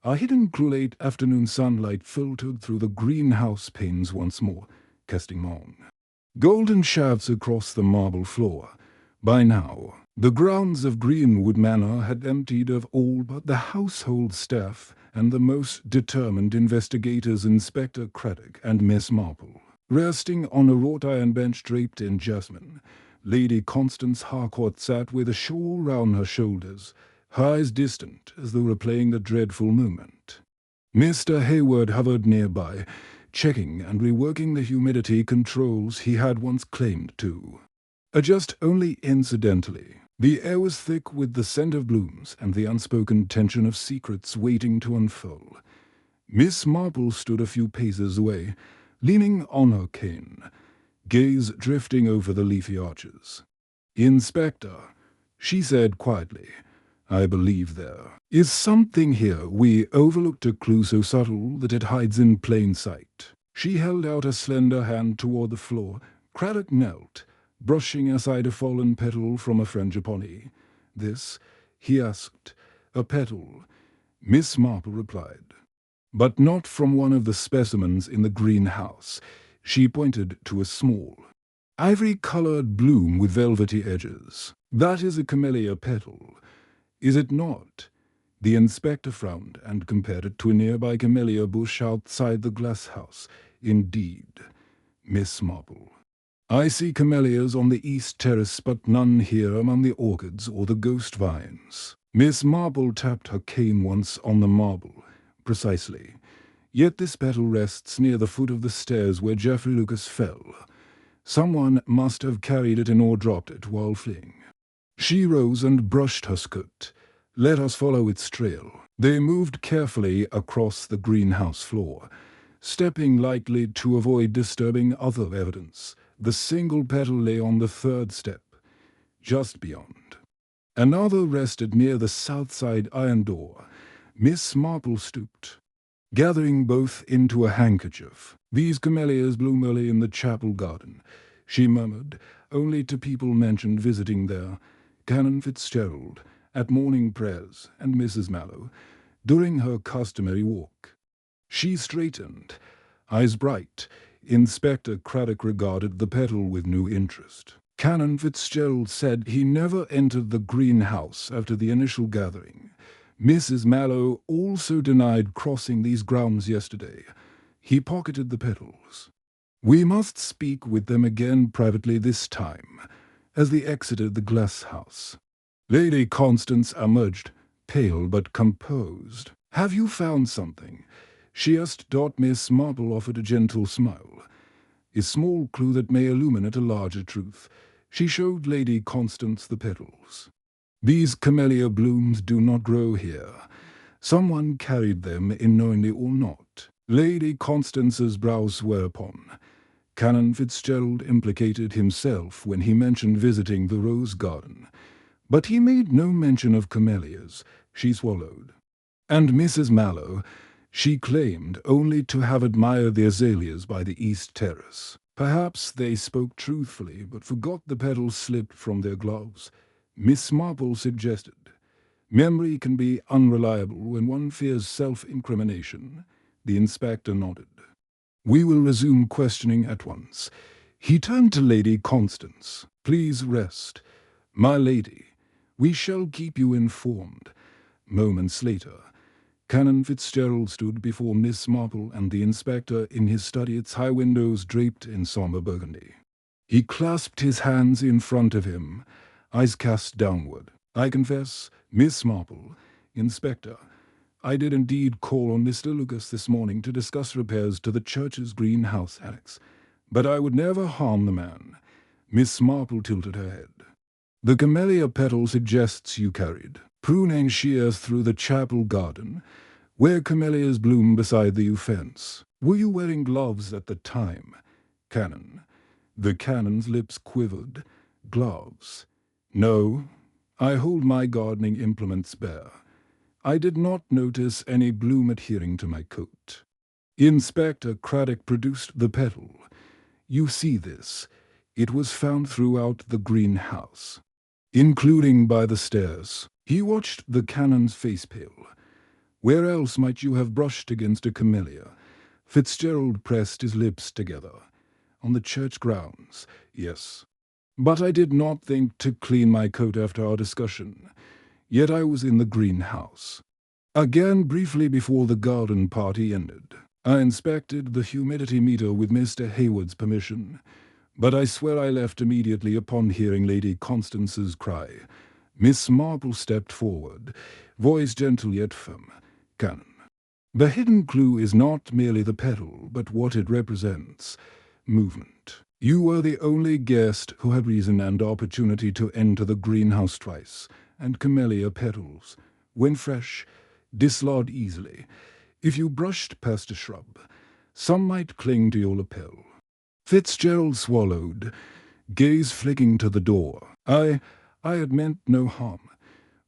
A hidden crulate afternoon sunlight filtered through the greenhouse panes once more, casting long golden shafts across the marble floor. By now, the grounds of Greenwood Manor had emptied of all but the household staff and the most determined investigators, Inspector Craddock and Miss Marple. Resting on a wrought iron bench draped in jasmine, Lady Constance Harcourt sat with a shawl round her shoulders, her eyes distant as though replaying the dreadful moment. Mr. Hayward hovered nearby, checking and reworking the humidity controls he had once claimed to. Adjust only incidentally. The air was thick with the scent of blooms and the unspoken tension of secrets waiting to unfold. Miss Marple stood a few paces away, leaning on her cane, gaze drifting over the leafy arches. "Inspector," she said quietly, "I believe there is something here. We overlooked a clue so subtle that it hides in plain sight." She held out a slender hand toward the floor. Craddock knelt, brushing aside a fallen petal from a frangipani. "This?" he asked. "A petal," Miss Marple replied. "But not from one of the specimens in the greenhouse." She pointed to a small, ivory-colored bloom with velvety edges. "That is a camellia petal, is it not?" The inspector frowned and compared it to a nearby camellia bush outside the glass house. "Indeed, Miss Marple. I see camellias on the east terrace, but none here among the orchids or the ghost vines." Miss Marple tapped her cane once on the marble. "Precisely. Yet this petal rests near the foot of the stairs where Geoffrey Lucas fell. Someone must have carried it in or dropped it while fleeing." She rose and brushed her skirt. "Let us follow its trail." They moved carefully across the greenhouse floor, stepping lightly to avoid disturbing other evidence. The single petal lay on the third step, just beyond. Another rested near the south side iron door. Miss Marple stooped, gathering both into a handkerchief. "These camellias bloom early in the chapel garden," she murmured, "only to people mentioned visiting there. Canon Fitzgerald, at morning prayers, and Mrs. Mallow, during her customary walk." She straightened, eyes bright. Inspector Craddock regarded the petal with new interest. "Canon Fitzgerald said he never entered the greenhouse after the initial gathering. Mrs. Mallow also denied crossing these grounds yesterday." He pocketed the petals. "We must speak with them again privately this time." As they exited the glass house, Lady Constance emerged, pale but composed. "Have you found something?" she asked. Miss Marple offered a gentle smile. "A small clue that may illuminate a larger truth." She showed Lady Constance the petals. "These camellia blooms do not grow here. Someone carried them, unknowingly or not." Lady Constance's brows were upon. Canon Fitzgerald implicated himself when he mentioned visiting the rose garden, but he made no mention of camellias. She swallowed. "And Mrs. Mallow, she claimed only to have admired the azaleas by the east terrace. Perhaps they spoke truthfully, but forgot the petals slipped from their gloves," Miss Marple suggested. "Memory can be unreliable when one fears self-incrimination." The inspector nodded. "We will resume questioning at once." He turned to Lady Constance. "Please rest, my lady. We shall keep you informed." Moments later, Canon Fitzgerald stood before Miss Marple and the inspector in his study, its high windows draped in sombre burgundy. He clasped his hands in front of him, eyes cast downward. "I confess, Miss Marple, Inspector, I did indeed call on Mr. Lucas this morning to discuss repairs to the church's greenhouse annex, but I would never harm the man." Miss Marple tilted her head. "The camellia petal suggests you carried pruning shears through the chapel garden, where camellias bloom beside the yew fence. Were you wearing gloves at the time, Canon?" The canon's lips quivered. "Gloves? No, I hold my gardening implements bare. I did not notice any bloom adhering to my coat." Inspector Craddock produced the petal. "You see this? It was found throughout the greenhouse, including by the stairs." He watched the canon's face pale. "Where else might you have brushed against a camellia?" Fitzgerald pressed his lips together. "On the church grounds, yes. But I did not think to clean my coat after our discussion. Yet I was in the greenhouse." Again briefly before the garden party ended. I inspected the humidity meter with Mr. Hayward's permission, but I swear I left immediately upon hearing Lady Constance's cry. Miss Marple stepped forward, voice gentle yet firm. Canon. The hidden clue is not merely the petal, but what it represents. Movement. You were the only guest who had reason and opportunity to enter the greenhouse twice, and camellia petals, when fresh, dislodge easily. If you brushed past a shrub, some might cling to your lapel. Fitzgerald swallowed, gaze flicking to the door. I had meant no harm,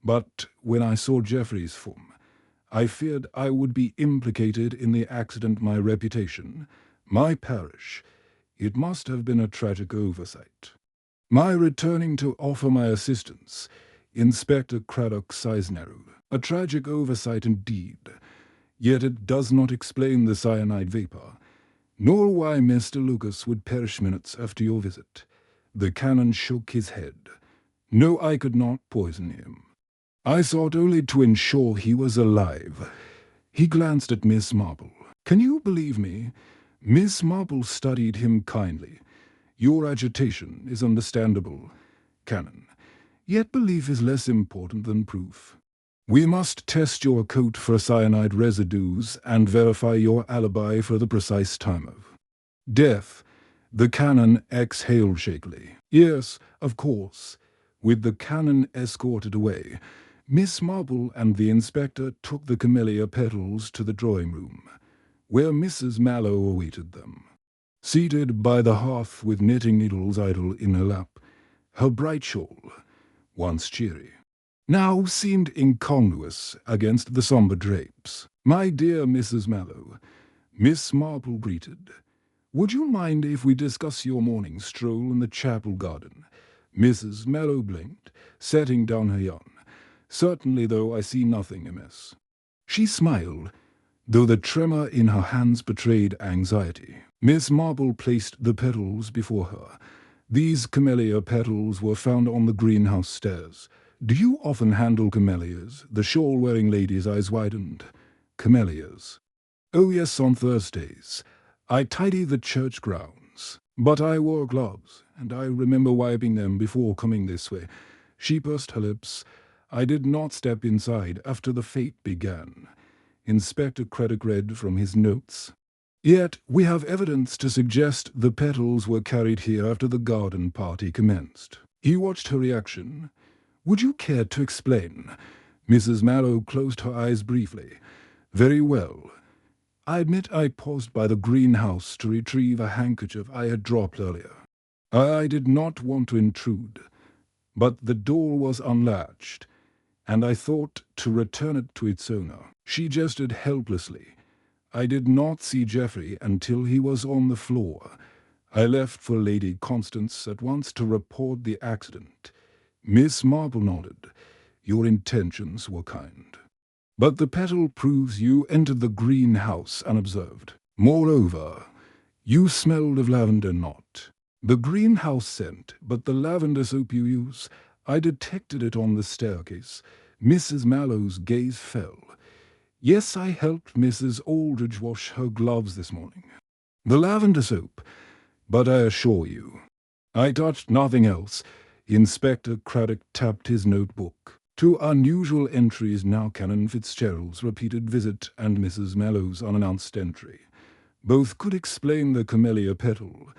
but when I saw Geoffrey's form, I feared I would be implicated in the accident. My reputation, my parish. It must have been a tragic oversight. My returning to offer my assistance, Inspector Craddock sighs narrowed. A tragic oversight indeed, yet it does not explain the cyanide vapor, nor why Mr. Lucas would perish minutes after your visit. The canon shook his head. No, I could not poison him. I sought only to ensure he was alive. He glanced at Miss Marple. Can you believe me? Miss Marple studied him kindly. Your agitation is understandable, Canon. Yet belief is less important than proof. We must test your coat for cyanide residues and verify your alibi for the precise time of death. The canon exhaled shakily. Yes, of course. With the canon escorted away, Miss Marple and the inspector took the camellia petals to the drawing-room, where Mrs. Mallow awaited them. Seated by the hearth with knitting needles idle in her lap, her bright shawl, once cheery, now seemed incongruous against the somber drapes. My dear Mrs. Mallow, Miss Marple greeted. Would you mind if we discuss your morning stroll in the chapel garden? Mrs. Mallow blinked, setting down her yarn. Certainly, though, I see nothing amiss. She smiled, though the tremor in her hands betrayed anxiety. Miss Marple placed the petals before her. These camellia petals were found on the greenhouse stairs. Do you often handle camellias? The shawl-wearing lady's eyes widened. Camellias. Oh yes, on Thursdays. I tidy the church grounds. But I wore gloves, and I remember wiping them before coming this way. She pursed her lips. I did not step inside after the fete began. Inspector Craddock read from his notes. Yet we have evidence to suggest the petals were carried here after the garden party commenced. He watched her reaction. Would you care to explain? Mrs. Mallow closed her eyes briefly. Very well. I admit I paused by the greenhouse to retrieve a handkerchief I had dropped earlier. I did not want to intrude, but the door was unlatched, and I thought to return it to its owner. She gestured helplessly. I did not see Geoffrey until he was on the floor. I left for Lady Constance at once to report the accident. Miss Marple nodded. Your intentions were kind. But the petal proves you entered the greenhouse unobserved. Moreover, you smelled of lavender not the greenhouse scent, but the lavender soap you use. I detected it on the staircase. Mrs. Mallow's gaze fell. Yes, I helped Mrs. Aldridge wash her gloves this morning. The lavender soap, but I assure you, I touched nothing else. Inspector Craddock tapped his notebook. Two unusual entries now Canon Fitzgerald's repeated visit and Mrs. Mallow's unannounced entry. Both could explain the camellia petal,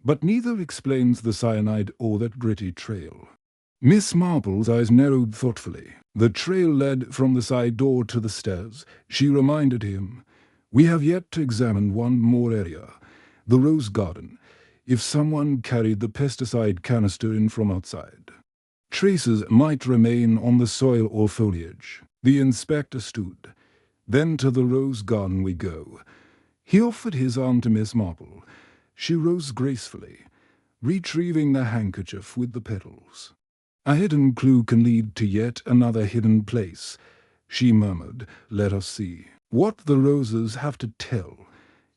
but neither explains the cyanide or that gritty trail. Miss Marple's eyes narrowed thoughtfully. The trail led from the side door to the stairs. She reminded him, we have yet to examine one more area, the rose garden, if someone carried the pesticide canister in from outside. Traces might remain on the soil or foliage. The inspector stood. Then to the rose garden we go. He offered his arm to Miss Marple. She rose gracefully, retrieving the handkerchief with the petals. A hidden clue can lead to yet another hidden place, she murmured. Let us see what the roses have to tell.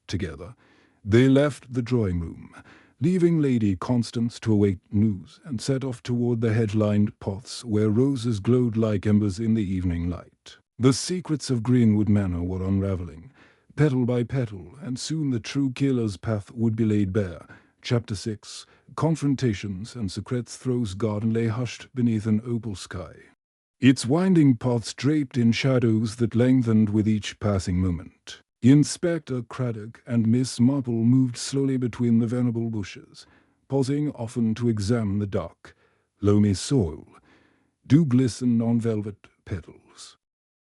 Together, they left the drawing-room, leaving Lady Constance to await news, and set off toward the hedge-lined paths where roses glowed like embers in the evening light. The secrets of Greenwood Manor were unraveling, petal by petal, and soon the true killer's path would be laid bare. Chapter 6. Confrontations and Secret's Throws garden lay hushed beneath an opal sky, its winding paths draped in shadows that lengthened with each passing moment. Inspector Craddock and Miss Marple moved slowly between the venerable bushes, pausing often to examine the dark, loamy soil, dew glistened on velvet petals,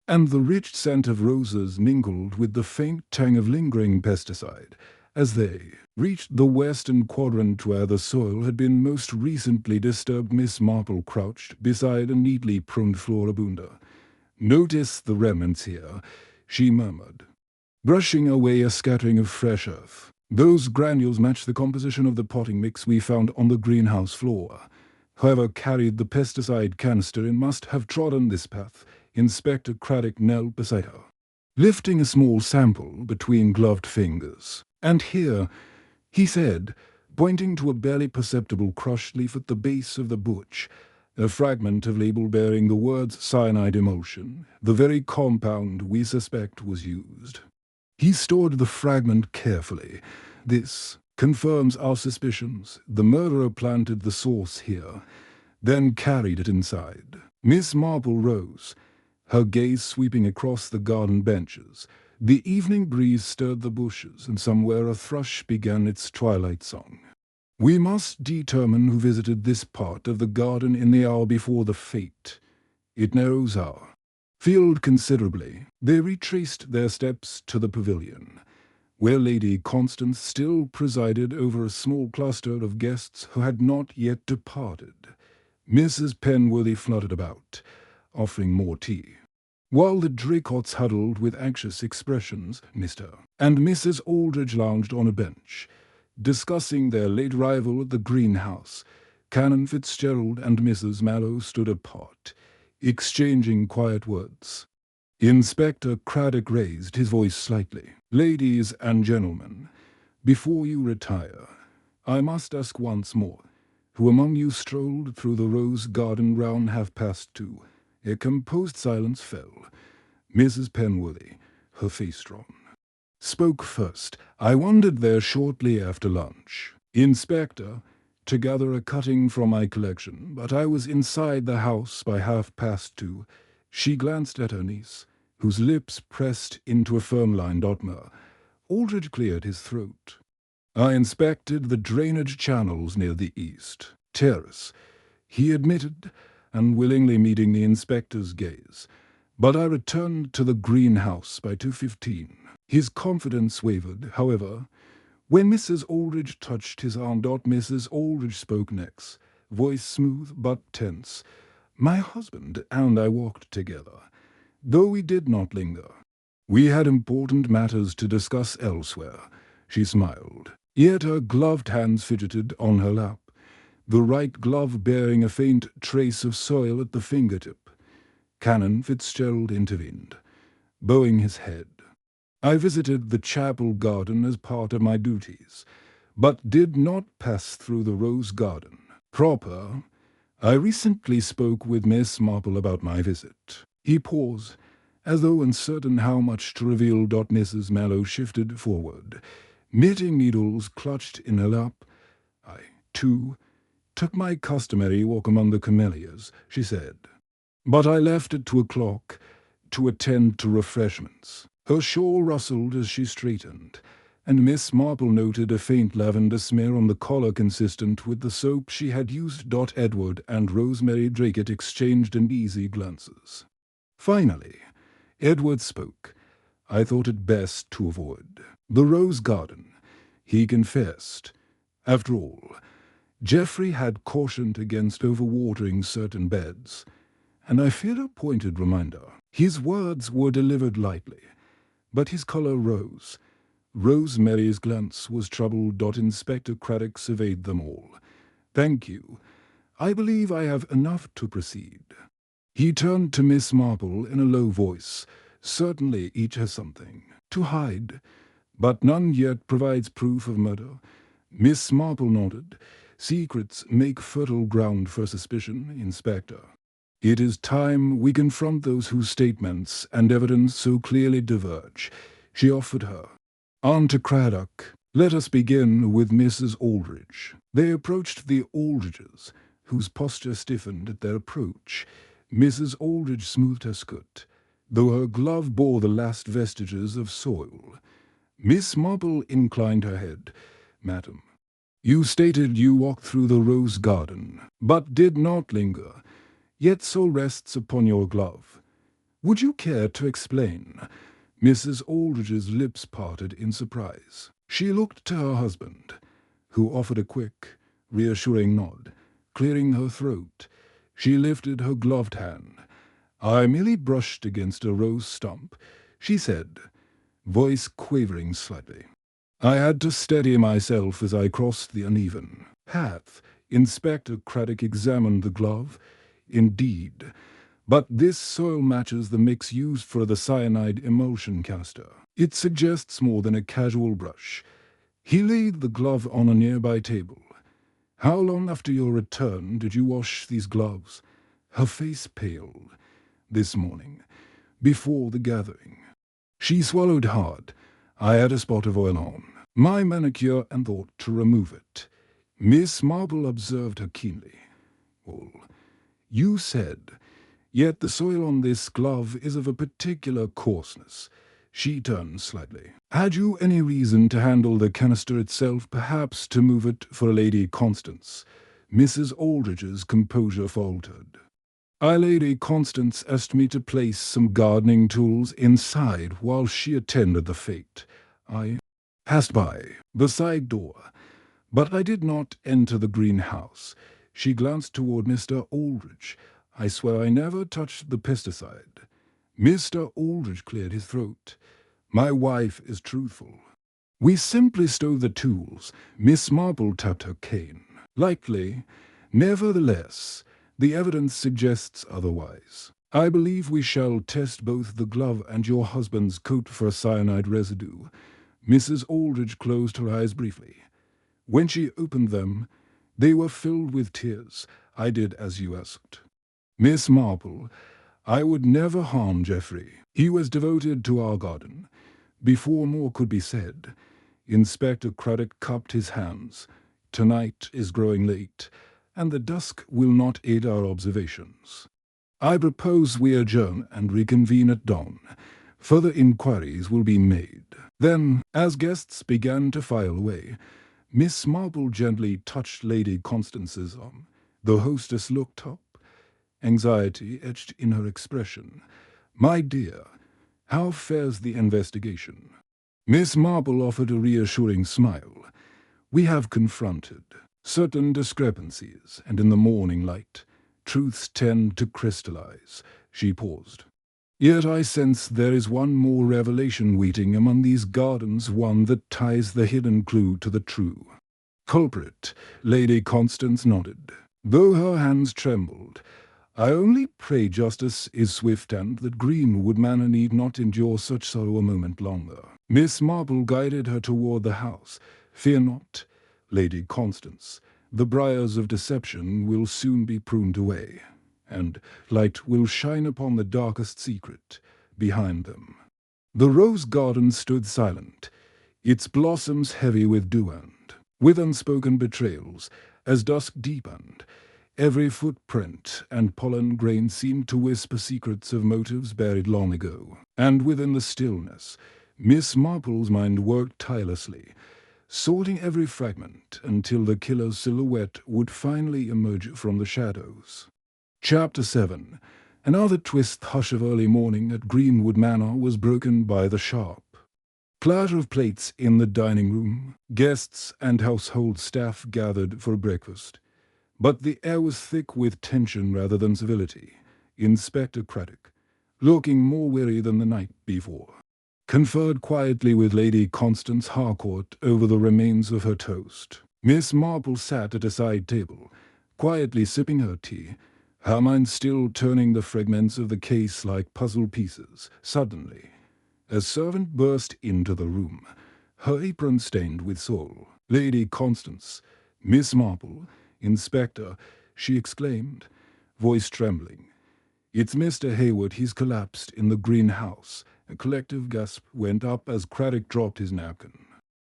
and the rich scent of roses mingled with the faint tang of lingering pesticide. As they reached the western quadrant where the soil had been most recently disturbed, Miss Marple crouched beside a neatly pruned floribunda. "Notice the remnants here," she murmured, brushing away a scattering of fresh earth. "Those granules match the composition of the potting mix we found on the greenhouse floor. Whoever carried the pesticide canister in must have trodden this path." Inspector Craddock knelt beside her, lifting a small sample between gloved fingers. "And here," he said, pointing to a barely perceptible crushed leaf at the base of the bush, a fragment of label bearing the words cyanide emulsion, the very compound we suspect was used. He stored the fragment carefully. "This confirms our suspicions. The murderer planted the source here, then carried it inside." Miss Marple rose, her gaze sweeping across the garden benches. The evening breeze stirred the bushes, and somewhere a thrush began its twilight song. "We must determine who visited this part of the garden in the hour before the fate. It narrows our field considerably." They retraced their steps to the pavilion, where Lady Constance still presided over a small cluster of guests who had not yet departed. Mrs. Penworthy fluttered about, offering more tea, while the Draycotts huddled with anxious expressions. Mr. and Mrs. Aldridge lounged on a bench, discussing their late arrival at the greenhouse. Canon Fitzgerald and Mrs. Mallow stood apart, exchanging quiet words. Inspector Craddock raised his voice slightly. "Ladies and gentlemen, before you retire, I must ask once more, who among you strolled through the rose garden round 2:30? A composed silence fell. Mrs. Penworthy, her face drawn, spoke first. "I wandered there shortly after lunch, Inspector, to gather a cutting from my collection, but I was inside the house by 2:30. She glanced at her niece, whose lips pressed into a firm-lined Otmer. Aldridge cleared his throat. "I inspected the drainage channels near the east terrace," he admitted, unwillingly meeting the inspector's gaze. "But I returned to the greenhouse by 2:15. His confidence wavered, however, when Mrs. Aldridge touched his arm. Mrs. Aldridge spoke next, voice smooth but tense. "My husband and I walked together, though we did not linger. We had important matters to discuss elsewhere." She smiled, yet her gloved hands fidgeted on her lap, the right glove bearing a faint trace of soil at the fingertip. Canon Fitzgerald intervened, bowing his head. "I visited the chapel garden as part of my duties, but did not pass through the rose garden proper. I recently spoke with Miss Marple about my visit." He paused, as though uncertain how much to reveal. Mrs. Mallow shifted forward, knitting needles clutched in her lap. "I, too, took my customary walk among the camellias," she said. "But I left at 2:00 to attend to refreshments." Her shawl rustled as she straightened, and Miss Marple noted a faint lavender smear on the collar consistent with the soap she had used. Edward and Rosemary Draycott exchanged uneasy glances. Finally, Edward spoke. "I thought it best to avoid the rose garden," he confessed. "After all, Geoffrey had cautioned against overwatering certain beds, and I feared a pointed reminder." His words were delivered lightly, but his colour rose. Rosemary's glance was troubled. Inspector Craddock surveyed them all. "Thank you. I believe I have enough to proceed." He turned to Miss Marple in a low voice. "Certainly each has something to hide, but none yet provides proof of murder." Miss Marple nodded. "Secrets make fertile ground for suspicion, Inspector." It is time we confront those whose statements and evidence so clearly diverge, she offered her. Aunt Craddock, let us begin with Mrs. Aldridge. They approached the Aldridges, whose posture stiffened at their approach. Mrs. Aldridge smoothed her skirt, though her glove bore the last vestiges of soil. Miss Marple inclined her head. Madam, you stated you walked through the rose garden, but did not linger, yet so rests upon your glove. Would you care to explain? Mrs. Aldridge's lips parted in surprise. She looked to her husband, who offered a quick, reassuring nod. Clearing her throat, she lifted her gloved hand. I merely brushed against a rose stump, she said, voice quavering slightly. I had to steady myself as I crossed the uneven path. Inspector Craddock examined the glove. Indeed, but this soil matches the mix used for the cyanide emulsion caster. It suggests more than a casual brush. He laid the glove on a nearby table. How long after your return did you wash these gloves? Her face paled. This morning, before the gathering. She swallowed hard. I had a spot of oil on my manicure and thought to remove it. Miss Marple observed her keenly. Well, you said, yet the soil on this glove is of a particular coarseness. She turned slightly. Had you any reason to handle the canister itself, perhaps to move it for Lady Constance? Mrs. Aldridge's composure faltered. Lady Constance asked me to place some gardening tools inside while she attended the fete. I passed by the side door, but I did not enter the greenhouse. She glanced toward Mr. Aldridge. I swear I never touched the pesticide. Mr. Aldridge cleared his throat. My wife is truthful. We simply stole the tools. Miss Marple tapped her cane. Likely, nevertheless, the evidence suggests otherwise. I believe we shall test both the glove and your husband's coat for cyanide residue. Mrs. Aldridge closed her eyes briefly. When she opened them, they were filled with tears. I did as you asked. Miss Marple, I would never harm Geoffrey. He was devoted to our garden. Before more could be said, Inspector Craddock cupped his hands. Tonight is growing late, and the dusk will not aid our observations. I propose we adjourn and reconvene at dawn. Further inquiries will be made. Then, as guests began to file away, Miss Marple gently touched Lady Constance's arm. The hostess looked up. Anxiety etched in her expression. My dear, how fares the investigation? Miss Marple offered a reassuring smile. We have confronted certain discrepancies, and in the morning light, truths tend to crystallize. She paused. Yet I sense there is one more revelation waiting among these gardens, one that ties the hidden clue to the true. Culprit, Lady Constance nodded, though her hands trembled. I only pray justice is swift and that Greenwood Manor need not endure such sorrow a moment longer. Miss Marple guided her toward the house. Fear not, Lady Constance. The briars of deception will soon be pruned away, and light will shine upon the darkest secret behind them. The rose garden stood silent, its blossoms heavy with dew and with unspoken betrayals. As dusk deepened, every footprint and pollen grain seemed to whisper secrets of motives buried long ago. And within the stillness, Miss Marple's mind worked tirelessly, sorting every fragment until the killer's silhouette would finally emerge from the shadows. Chapter 7. Another twist hush of early morning at Greenwood Manor was broken by the sharp clatter of plates in the dining room. Guests and household staff gathered for breakfast, but the air was thick with tension rather than civility. Inspector Craddock, looking more weary than the night before, conferred quietly with Lady Constance Harcourt over the remains of her toast. Miss Marple sat at a side table, quietly sipping her tea, her mind still turning the fragments of the case like puzzle pieces. Suddenly, a servant burst into the room, her apron stained with soil. Lady Constance, Miss Marple, Inspector, she exclaimed, voice trembling. "It's Mr. Hayward. He's collapsed in the greenhouse." A collective gasp went up as Craddock dropped his napkin.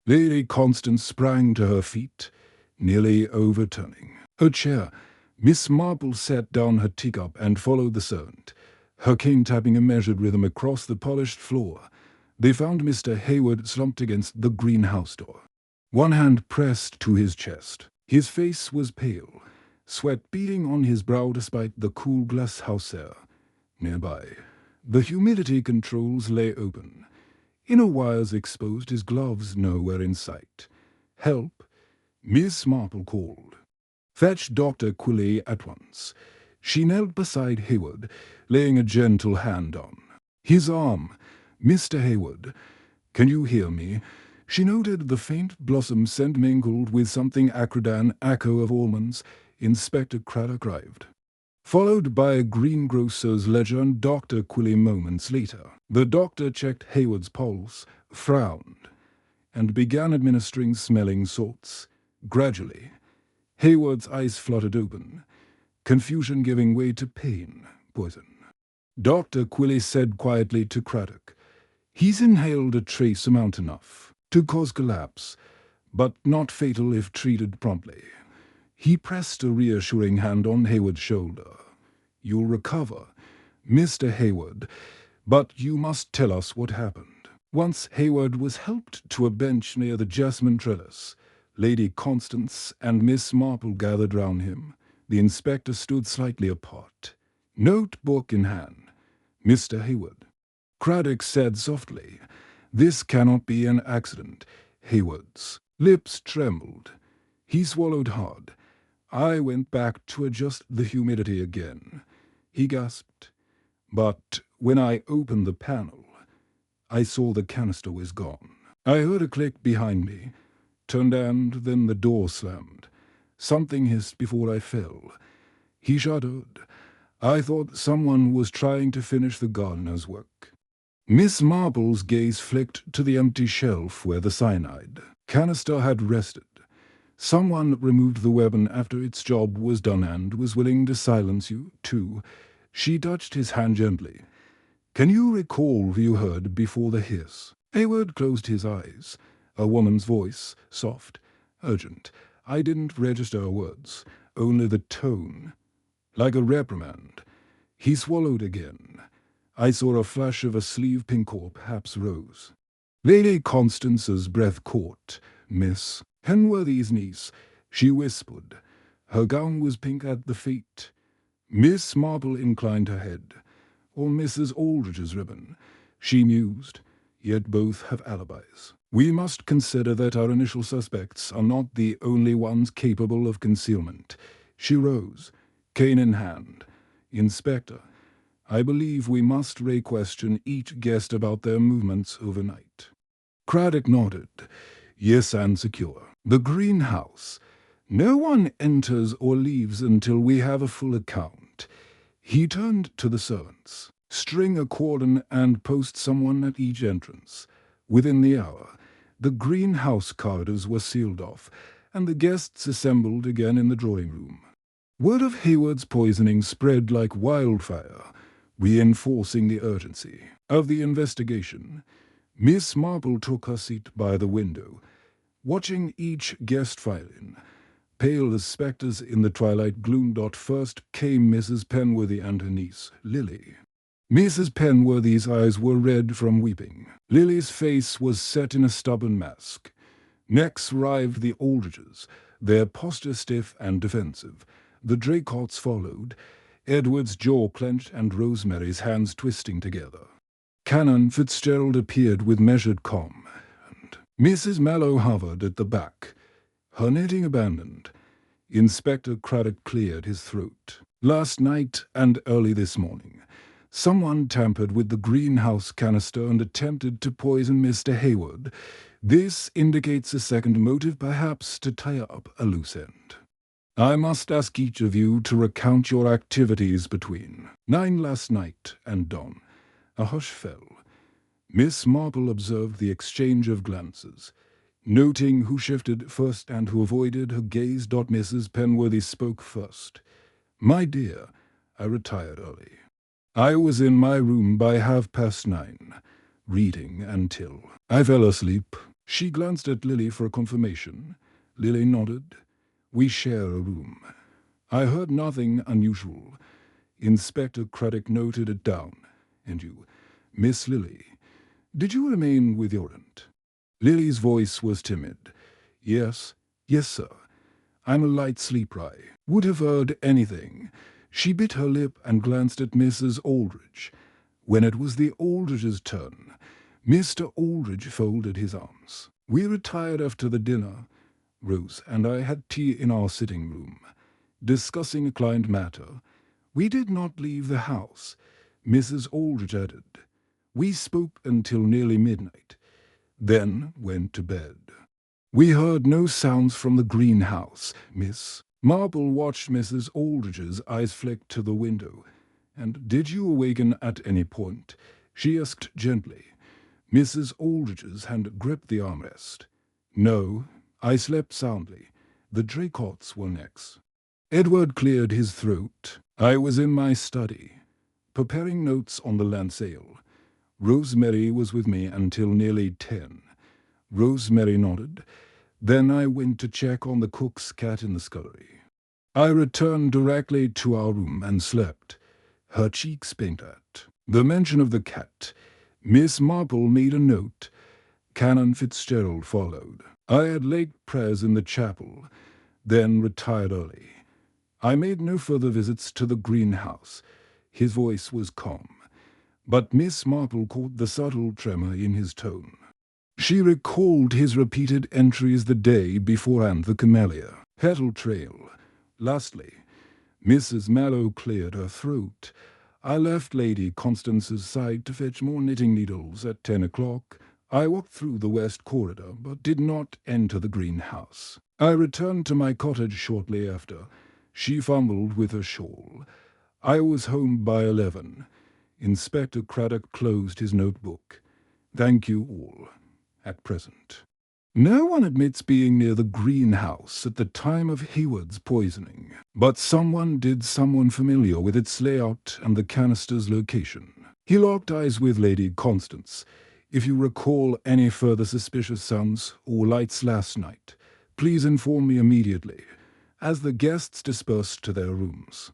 Lady Constance sprang to her feet, nearly overturning her chair. Miss Marple set down her teacup and followed the servant, her cane tapping a measured rhythm across the polished floor. They found Mr. Hayward slumped against the greenhouse door, one hand pressed to his chest. His face was pale, sweat beading on his brow despite the cool glasshouse air. Nearby, the humidity controls lay open. Inner wires exposed, his gloves nowhere in sight. "Help!" Miss Marple called. "Fetch Dr. Quilley at once." She knelt beside Hayward, laying a gentle hand on his arm. "Mr. Hayward, can you hear me?" She noted the faint blossom scent mingled with something acrid, an echo of almonds. Inspector Craddock arrived, followed by a greengrocer's ledger and Dr. Quilley moments later. The doctor checked Hayward's pulse, frowned, and began administering smelling salts. Gradually, Hayward's eyes fluttered open, confusion giving way to pain. "Poison," Dr. Quilley said quietly to Craddock. "He's inhaled a trace amount enough to cause collapse, but not fatal if treated promptly." He pressed a reassuring hand on Hayward's shoulder. "You'll recover, Mr. Hayward, but you must tell us what happened." Once Hayward was helped to a bench near the jasmine trellis. Lady Constance and Miss Marple gathered round him. The inspector stood slightly apart, notebook in hand. "Mr. Hayward," Craddock said softly, "this cannot be an accident." Hayward's lips trembled. He swallowed hard. "I went back to adjust the humidity again," he gasped. "But when I opened the panel, I saw the canister was gone." I heard a click behind me, turned, and then the door slammed. Something hissed before I fell. He shuddered. "I thought someone was trying to finish the gardener's work." Miss Marble's gaze flicked to the empty shelf where the cyanide canister had rested. "Someone removed the weapon after its job was done and was willing to silence you, too." She touched his hand gently. "Can you recall what you heard before the hiss?" Hayward closed his eyes. A woman's voice, soft, urgent. "I didn't register words, only the tone. Like a reprimand." He swallowed again. "I saw a flash of a sleeve pink or perhaps rose." Lady Constance's breath caught. "Miss Penworthy's niece," she whispered. "Her gown was pink at the feet." Miss Marple inclined her head. "Or Mrs. Aldrich's ribbon," she mused. "Yet both have alibis. We must consider that our initial suspects are not the only ones capable of concealment." She rose, cane in hand. "Inspector, I believe we must re-question each guest about their movements overnight." Craddock nodded. "Yes, and secure the greenhouse. No one enters or leaves until we have a full account." He turned to the servants. "String a cordon and post someone at each entrance." Within the hour, the greenhouse corridors were sealed off, and the guests assembled again in the drawing room. Word of Hayward's poisoning spread like wildfire, reinforcing the urgency of the investigation. Miss Marple took her seat by the window, watching each guest file in. Pale as spectres in the twilight gloom. First came Mrs. Penworthy and her niece, Lily. Mrs. Penworthy's eyes were red from weeping. Lily's face was set in a stubborn mask. Next arrived the Aldriches, their posture stiff and defensive. The Draycotts followed, Edward's jaw clenched and Rosemary's hands twisting together. Canon Fitzgerald appeared with measured calm, and Mrs. Mallow hovered at the back, her knitting abandoned. Inspector Craddock cleared his throat. "Last night and early this morning, someone tampered with the greenhouse canister and attempted to poison Mr. Hayward. This indicates a second motive, perhaps to tie up a loose end. I must ask each of you to recount your activities between 9 last night and dawn." A hush fell. Miss Marple observed the exchange of glances, noting who shifted first and who avoided her gaze. Mrs. Penworthy spoke first. "My dear, I retired early. I was in my room by 9:30, reading until I fell asleep. She glanced at Lily for confirmation. Lily nodded. We share a room. I heard nothing unusual. Inspector Craddock noted it down. And you, Miss Lily, did you remain with your aunt? Lily's voice was timid. Yes, sir. I'm a light sleeper. I would have heard anything. She bit her lip and glanced at Mrs. Aldrich. When it was the Aldrich's turn, Mr. Aldrich folded his arms. We retired after the dinner. Rose and I had tea in our sitting room, discussing a client matter. We did not leave the house. Mrs. Aldrich added. We spoke until nearly midnight, then went to bed. We heard no sounds from the greenhouse. Miss Marple watched Mrs. Aldrich's eyes flick to the window. And did you awaken at any point? She asked gently. Mrs. Aldrich's hand gripped the armrest. No, I slept soundly. The Draycotts were next. Edward cleared his throat. I was in my study, preparing notes on the land sale. Rosemary was with me until nearly 10. Rosemary nodded. Then I went to check on the cook's cat in the scullery. I returned directly to our room and slept. Her cheeks pinked at the mention of the cat. Miss Marple made a note. Canon Fitzgerald followed. I had late prayers in the chapel, then retired early. I made no further visits to the greenhouse. His voice was calm, but Miss Marple caught the subtle tremor in his tone. She recalled his repeated entries the day before and the camellia, petal trail. Lastly, Mrs. Mallow cleared her throat. I left Lady Constance's side to fetch more knitting needles at 10 o'clock. I walked through the west corridor, but did not enter the greenhouse. I returned to my cottage shortly after. She fumbled with her shawl. I was home by 11. Inspector Craddock closed his notebook. Thank you all. At present. No one admits being near the greenhouse at the time of Hayward's poisoning, but someone did someone familiar with its layout and the canister's location. He locked eyes with Lady Constance. If you recall any further suspicious sounds or lights last night, please inform me immediately, as the guests dispersed to their rooms.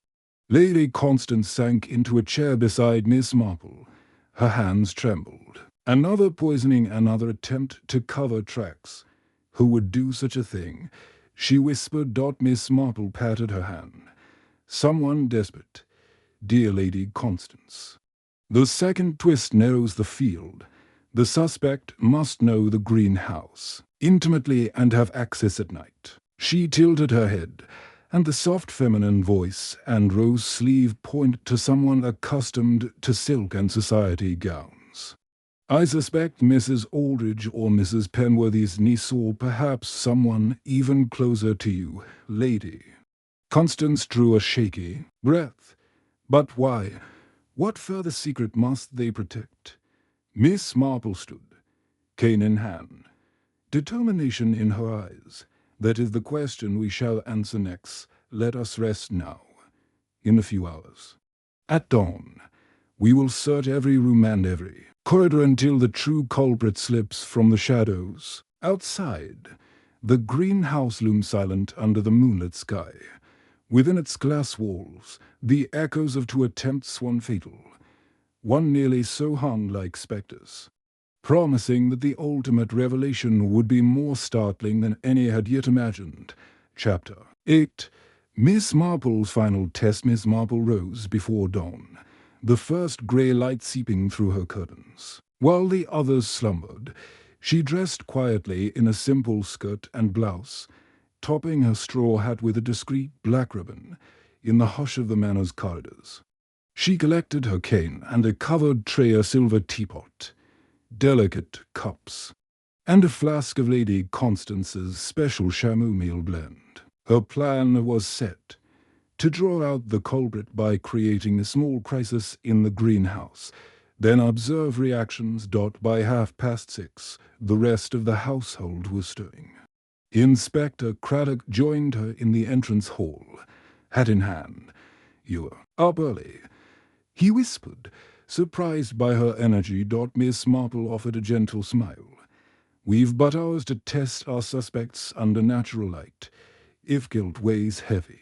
Lady Constance sank into a chair beside Miss Marple. Her hands trembled. Another poisoning, another attempt to cover tracks. Who would do such a thing? She whispered. Miss Marple patted her hand. Someone desperate. Dear Lady Constance. The second twist narrows the field. The suspect must know the greenhouse intimately and have access at night. She tilted her head, and the soft feminine voice and rose sleeve pointed to someone accustomed to silk and society gowns. I suspect Mrs. Aldrich or Mrs. Penworthy's niece, or perhaps someone even closer to you, lady. Constance drew a shaky breath. But why? What further secret must they protect? Miss Marple stood, cane in hand, determination in her eyes. That is the question we shall answer next. Let us rest now. In a few hours, at dawn, we will search every room and every corridor until the true culprit slips from the shadows. Outside, the greenhouse looms silent under the moonlit sky. Within its glass walls, the echoes of two attempts, one fatal, one nearly so hung like spectres, promising that the ultimate revelation would be more startling than any had yet imagined. Chapter 8. Miss Marple's final test. Miss Marple rose before dawn, the first grey light seeping through her curtains. While the others slumbered, she dressed quietly in a simple skirt and blouse, topping her straw hat with a discreet black ribbon, in the hush of the manor's corridors. She collected her cane and a covered tray, a silver teapot, delicate cups, and a flask of Lady Constance's special chamomile blend. Her plan was set: to draw out the culprit by creating a small crisis in the greenhouse, then observe reactions. By 6:30, the rest of the household was stirring. Inspector Craddock joined her in the entrance hall, hat in hand. "You're up early." he whispered. Surprised by her energy, Miss Marple offered a gentle smile. "We've but hours to test our suspects under natural light, if guilt weighs heavy.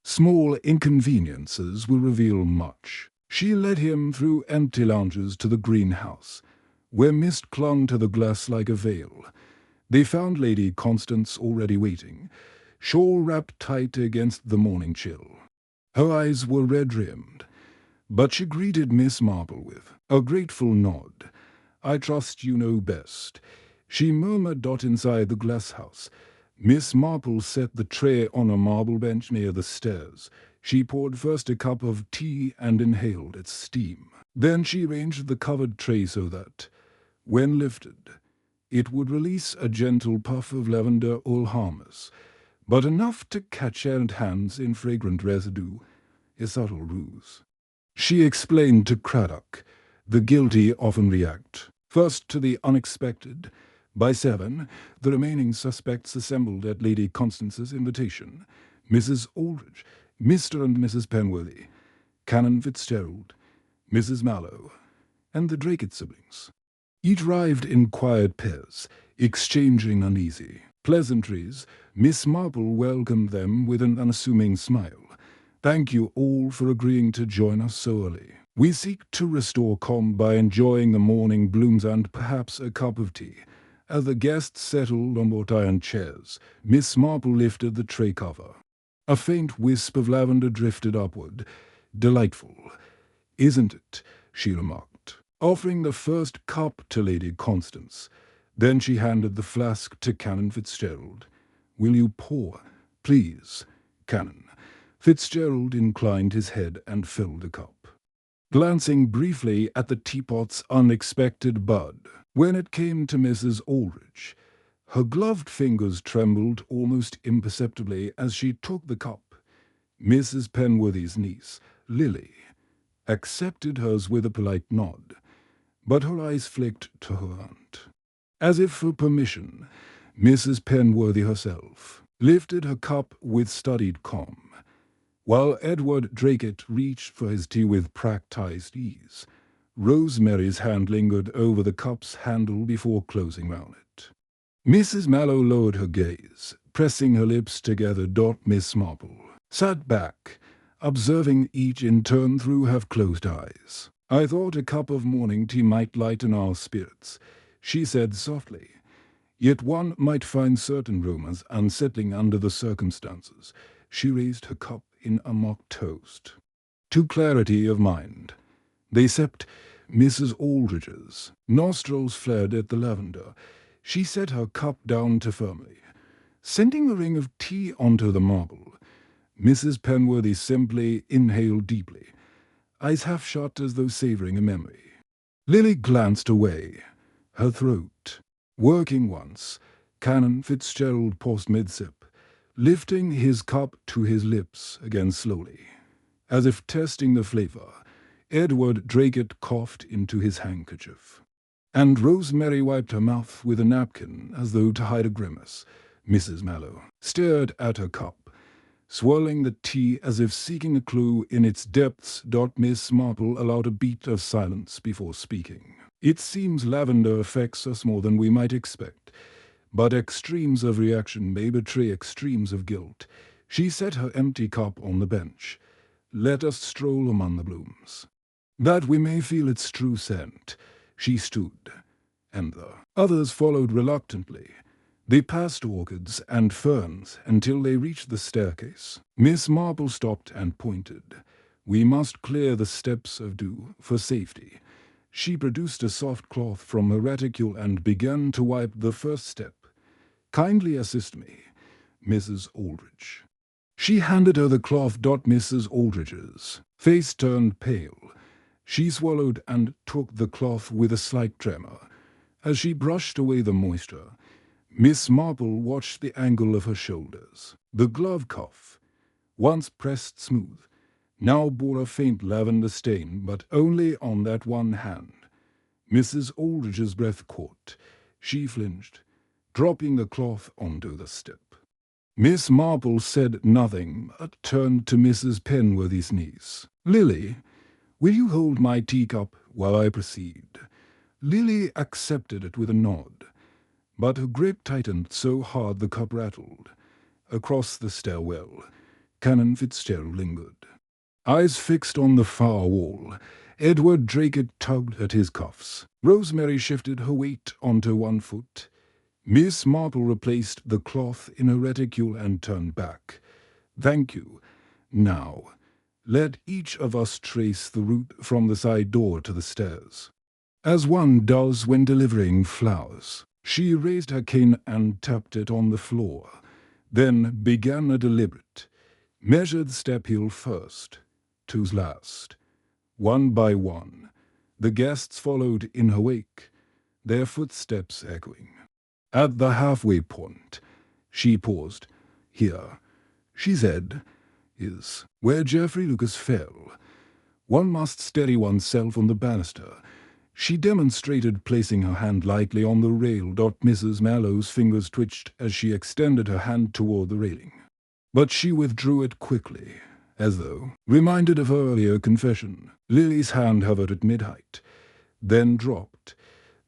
Small inconveniences will reveal much." She led him through empty lounges to the greenhouse, where mist clung to the glass like a veil. They found Lady Constance already waiting, shawl wrapped tight against the morning chill. Her eyes were red-rimmed, but she greeted Miss Marple with a grateful nod. "I trust you know best," she murmured. Inside the glass house, Miss Marple set the tray on a marble bench near the stairs. She poured first a cup of tea and inhaled its steam. Then she arranged the covered tray so that, when lifted, it would release a gentle puff of lavender, all harmless, but enough to catch errant hands in fragrant residue, a subtle ruse. She explained to Craddock, "The guilty often react first to the unexpected." By 7, the remaining suspects assembled at Lady Constance's invitation: Mrs. Aldrich, Mr. and Mrs. Penworthy, Canon Fitzgerald, Mrs. Mallow, and the Drake siblings. Each arrived in quiet pairs, exchanging uneasy pleasantries. Miss Marple welcomed them with an unassuming smile. "Thank you all for agreeing to join us so early. We seek to restore calm by enjoying the morning blooms and perhaps a cup of tea." As the guests settled on wrought iron chairs, Miss Marple lifted the tray cover. A faint wisp of lavender drifted upward. "Delightful, isn't it?" she remarked, offering the first cup to Lady Constance. Then she handed the flask to Canon Fitzgerald. "Will you pour, please, Canon?" Fitzgerald inclined his head and filled a cup, glancing briefly at the teapot's unexpected bud. When it came to Mrs. Aldrich, her gloved fingers trembled almost imperceptibly as she took the cup. Mrs. Penworthy's niece, Lily, accepted hers with a polite nod, but her eyes flicked to her aunt. As if for permission, Mrs. Penworthy herself lifted her cup with studied calm, while Edward Drake reached for his tea with practised ease. Rosemary's hand lingered over the cup's handle before closing round it. Mrs. Mallow lowered her gaze, pressing her lips together. Miss Marple sat back, observing each in turn through half-closed eyes. "I thought a cup of morning tea might lighten our spirits," she said softly. "Yet one might find certain rumours unsettling under the circumstances." She raised her cup in a mock toast to clarity of mind. They sipped. Mrs. Aldrich's nostrils flared at the lavender. She set her cup down too firmly, sending a ring of tea onto the marble. Mrs. Penworthy simply inhaled deeply, eyes half shut as though savouring a memory. Lily glanced away, her throat working once. Canon Fitzgerald paused mid-sip, lifting his cup to his lips again slowly, as if testing the flavour. Edward Drake coughed into his handkerchief, and Rosemary wiped her mouth with a napkin as though to hide a grimace. Mrs. Mallow stared at her cup, swirling the tea as if seeking a clue in its depths. Miss Marple allowed a beat of silence before speaking. "It seems lavender affects us more than we might expect, but extremes of reaction may betray extremes of guilt." She set her empty cup on the bench. "Let us stroll among the blooms, that we may feel its true scent." She stood, and the others followed reluctantly. They passed orchids and ferns until they reached the staircase. Miss Marple stopped and pointed. "We must clear the steps of dew for safety." She produced a soft cloth from her reticule and began to wipe the first step. "Kindly assist me, Mrs. Aldrich." She handed her the cloth. Mrs. Aldrich's face turned pale. She swallowed and took the cloth with a slight tremor. As she brushed away the moisture, Miss Marple watched the angle of her shoulders. The glove cuff, once pressed smooth, now bore a faint lavender stain, but only on that one hand. Mrs. Aldrich's breath caught. She flinched, dropping the cloth onto the step. Miss Marple said nothing, but turned to Mrs. Penworthy's niece. "Lily, Will you hold my teacup while I proceed?" Lily accepted it with a nod, but her grip tightened so hard the cup rattled. Across the stairwell, Canon Fitzgerald lingered. Eyes fixed on the far wall, Edward Drake tugged at his cuffs. Rosemary shifted her weight onto one foot. Miss Marple replaced the cloth in her reticule and turned back. "Thank you. Now, let each of us trace the route from the side door to the stairs." As one does when delivering flowers, she raised her cane and tapped it on the floor, then began a deliberate, measured step hill first, two's last. One by one, the guests followed in her wake, their footsteps echoing. At the halfway point, she paused. "Here," she said, "is where Geoffrey Lucas fell. One must steady oneself on the banister." She demonstrated, placing her hand lightly on the rail. Mrs. Mallow's fingers twitched as she extended her hand toward the railing. But she withdrew it quickly, as though reminded of her earlier confession. Lily's hand hovered at mid-height, then dropped.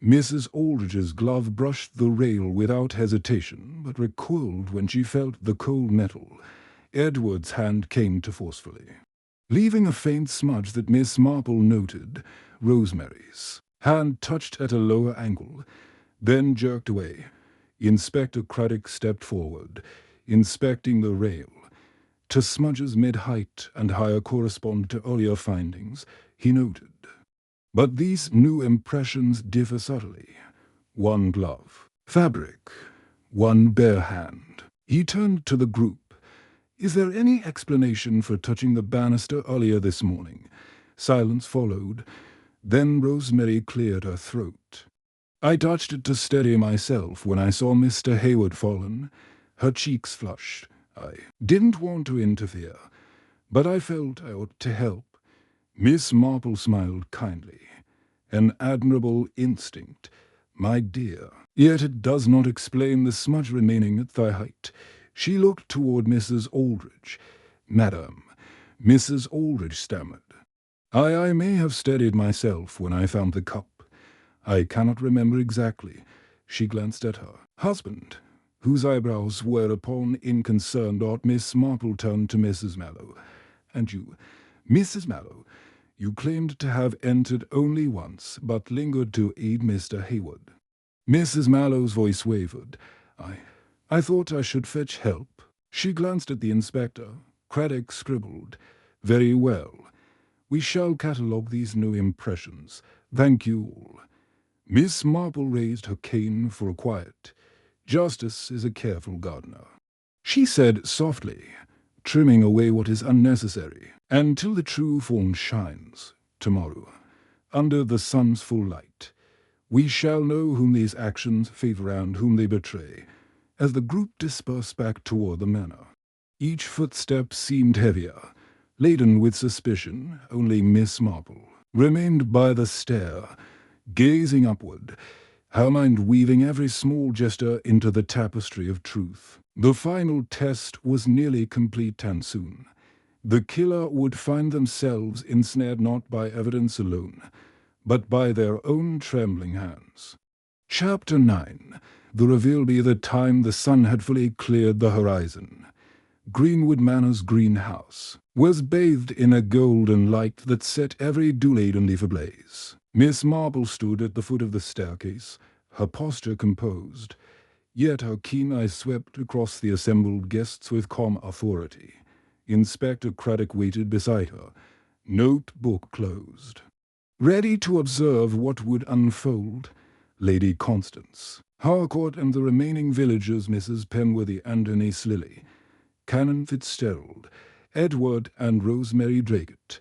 Mrs. Aldridge's glove brushed the rail without hesitation, but recoiled when she felt the cold metal. Edward's hand came to forcefully, leaving a faint smudge that Miss Marple noted. Rosemary's hand touched at a lower angle, then jerked away. Inspector Craddock stepped forward, inspecting the rail. To smudges mid-height and higher correspond to earlier findings, he noted. But these new impressions differ subtly. One glove, fabric, one bare hand. He turned to the group. "Is there any explanation for touching the banister earlier this morning?" Silence followed. Then Rosemary cleared her throat. "I touched it to steady myself when I saw Mr. Hayward fallen." Her cheeks flushed. "I didn't want to interfere, but I felt I ought to help." Miss Marple smiled kindly. "An admirable instinct, my dear. Yet it does not explain the smudge remaining at thigh height." She looked toward Mrs. Aldridge. "Madam," Mrs. Aldridge stammered, I may have steadied myself when I found the cup. I cannot remember exactly." She glanced at her husband, whose eyebrows were upon in concern. Miss Marple turned to Mrs. Mallow. "And you, Mrs. Mallow, you claimed to have entered only once, but lingered to aid Mr. Hayward." Mrs. Mallow's voice wavered. I thought I should fetch help." She glanced at the inspector. Craddock scribbled, "Very well. We shall catalogue these new impressions. Thank you all." Miss Marple raised her cane for a quiet. "Justice is a careful gardener," she said softly, trimming away what is unnecessary, "until the true form shines, tomorrow, under the sun's full light. We shall know whom these actions favor and whom they betray." As the group dispersed back toward the manor, each footstep seemed heavier, laden with suspicion. Only Miss Marple remained by the stair, gazing upward, her mind weaving every small gesture into the tapestry of truth. The final test was nearly complete, and soon the killer would find themselves ensnared not by evidence alone, but by their own trembling hands. Chapter 9. The reveal be the time the sun had fully cleared the horizon. Greenwood Manor's greenhouse was bathed in a golden light that set every dew-laden leaf ablaze. Miss Marple stood at the foot of the staircase, her posture composed, yet her keen eyes swept across the assembled guests with calm authority. Inspector Craddock waited beside her, notebook closed, ready to observe what would unfold. Lady Constance, Harcourt, and the remaining villagers, Mrs. Penworthy and Anise Lilly, Canon Fitzgerald, Edward and Rosemary Drake,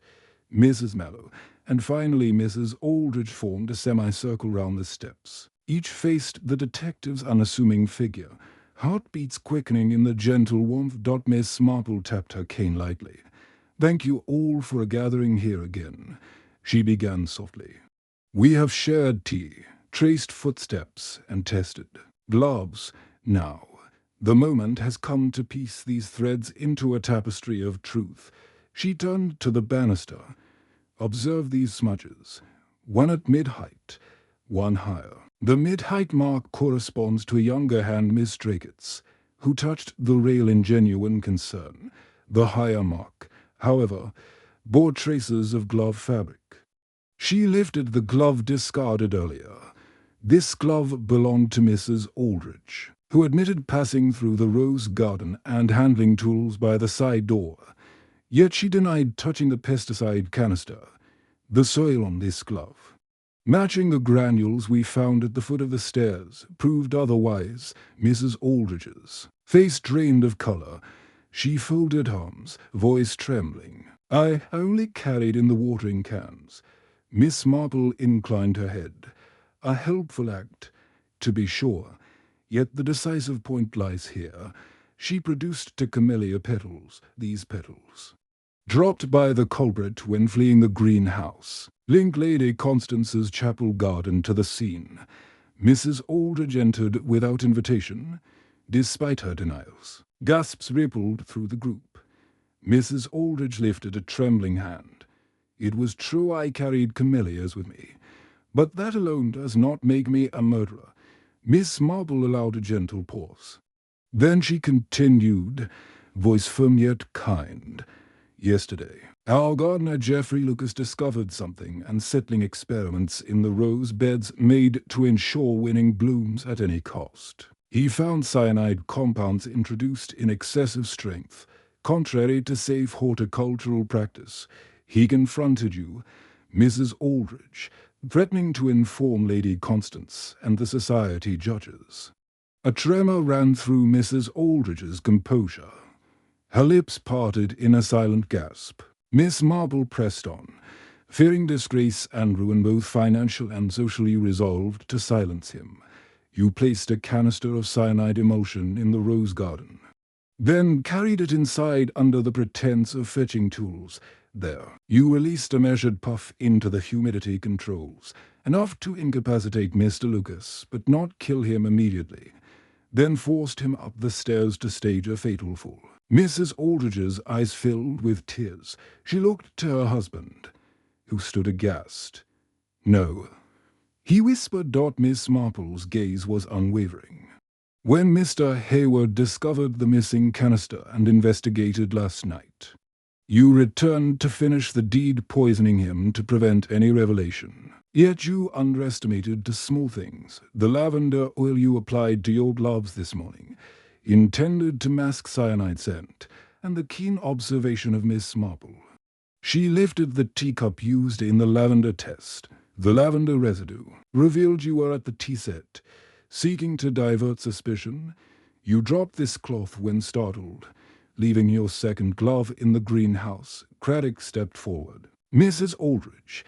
Mrs. Mallow, and finally Mrs. Aldridge formed a semicircle round the steps. Each faced the detective's unassuming figure, heartbeats quickening in the gentle warmth. Miss Marple tapped her cane lightly. "Thank you all for gathering here again," she began softly. "We have shared tea, traced footsteps, and tested gloves. Now the moment has come to piece these threads into a tapestry of truth." She turned to the banister. Observe these smudges. One at mid-height, one higher. The mid-height mark corresponds to a younger hand, Miss Drakett's, who touched the rail in genuine concern. The higher mark, however, bore traces of glove fabric. She lifted the glove discarded earlier. This glove belonged to Mrs. Aldrich, who admitted passing through the rose garden and handling tools by the side door. Yet she denied touching the pesticide canister, the soil on this glove. Matching the granules we found at the foot of the stairs proved otherwise Mrs. Aldrich's. Face drained of colour, she folded arms, voice trembling. "I only carried in the watering cans." Miss Marple inclined her head. A helpful act, to be sure, yet the decisive point lies here. She produced to camellia petals, these petals, dropped by the culprit when fleeing the greenhouse. Link Lady Constance's chapel garden to the scene. Mrs. Aldrich entered without invitation, despite her denials. Gasps rippled through the group. Mrs. Aldrich lifted a trembling hand. "It was true I carried camellias with me, but that alone does not make me a murderer." Miss Marple allowed a gentle pause. Then she continued, voice firm yet kind. "Yesterday, our gardener Geoffrey Lucas discovered something, unsettling experiments in the rose beds made to ensure winning blooms at any cost. He found cyanide compounds introduced in excessive strength, contrary to safe horticultural practice. He confronted you, Mrs. Aldrich, threatening to inform Lady Constance and the society judges." A tremor ran through Mrs. Aldrich's composure. Her lips parted in a silent gasp. Miss Marple pressed on, fearing disgrace and ruin, both financial and socially, resolved to silence him. "You placed a canister of cyanide emulsion in the rose garden, then carried it inside under the pretense of fetching tools. There, you released a measured puff into the humidity controls, enough to incapacitate Mr. Lucas, but not kill him immediately, then forced him up the stairs to stage a fatal fall." Mrs. Aldrich's eyes filled with tears. She looked to her husband, who stood aghast. "No," he whispered. Miss Marple's gaze was unwavering. "When Mr. Hayward discovered the missing canister and investigated last night, you returned to finish the deed, poisoning him to prevent any revelation. Yet you underestimated the small things. The lavender oil you applied to your gloves this morning, intended to mask cyanide scent, and the keen observation of Miss Marple. She lifted the teacup used in the lavender test. The lavender residue revealed you were at the tea set. Seeking to divert suspicion, you dropped this cloth when startled, leaving your second glove in the greenhouse." Craddock stepped forward. "Mrs. Aldrich,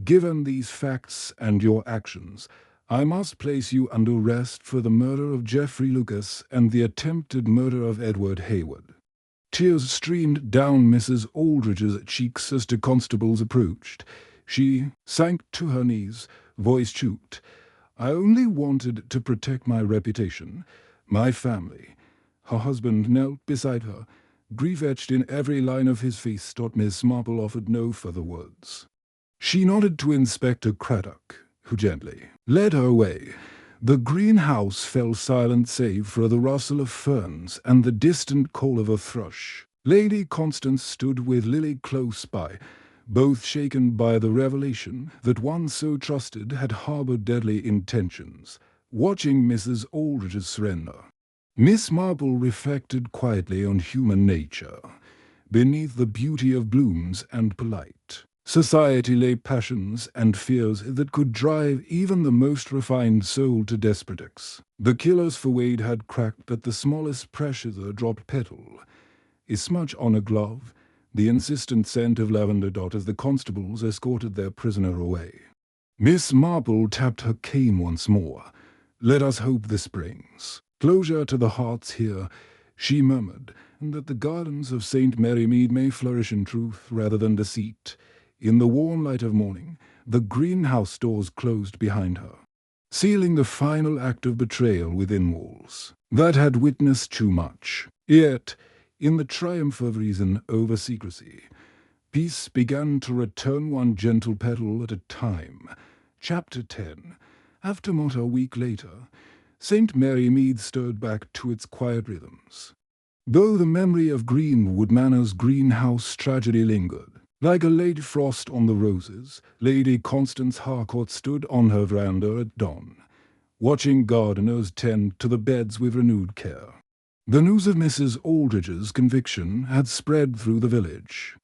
given these facts and your actions, I must place you under arrest for the murder of Geoffrey Lucas and the attempted murder of Edward Hayward." Tears streamed down Mrs. Aldrich's cheeks as the constables approached. She sank to her knees, voice choked. "I only wanted to protect my reputation, my family." Her husband knelt beside her, grief etched in every line of his face. Miss Marple offered no further words. She nodded to Inspector Craddock, who gently led her away. The greenhouse fell silent save for the rustle of ferns and the distant call of a thrush. Lady Constance stood with Lily close by, both shaken by the revelation that one so trusted had harbored deadly intentions, watching Mrs. Aldrich's surrender. Miss Marple reflected quietly on human nature. Beneath the beauty of blooms and polite society lay passions and fears that could drive even the most refined soul to desperate acts. The killer's forehead had cracked at the smallest pressure-dropped petal. A smudge on a glove, the insistent scent of lavender as the constables escorted their prisoner away. Miss Marple tapped her cane once more. "Let us hope this brings closure to the hearts here," she murmured, "and that the gardens of St. Mary Mead may flourish in truth rather than deceit." In the warm light of morning, the greenhouse doors closed behind her, sealing the final act of betrayal within walls that had witnessed too much. Yet, in the triumph of reason over secrecy, Peace began to return one gentle petal at a time. Chapter 10. After not a week later, St. Mary Mead stirred back to its quiet rhythms. Though the memory of Greenwood Manor's greenhouse tragedy lingered, like a late frost on the roses, Lady Constance Harcourt stood on her veranda at dawn, watching gardeners tend to the beds with renewed care. The news of Mrs. Aldridge's conviction had spread through the village,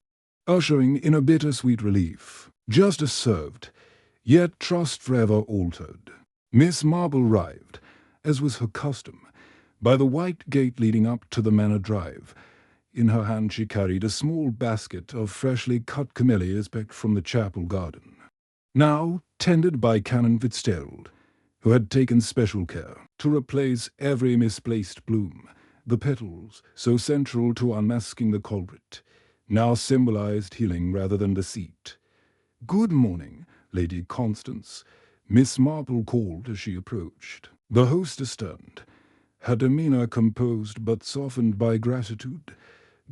ushering in a bittersweet relief. Justice served, yet trust forever altered. Miss Marple arrived, as was her custom, by the white gate leading up to the manor drive. In her hand she carried a small basket of freshly cut camellias picked from the chapel garden, now tended by Canon Fitzgerald, who had taken special care to replace every misplaced bloom. The petals, so central to unmasking the culprit, now symbolized healing rather than deceit. "Good morning, Lady Constance," Miss Marple called as she approached. The hostess turned, her demeanor composed but softened by gratitude.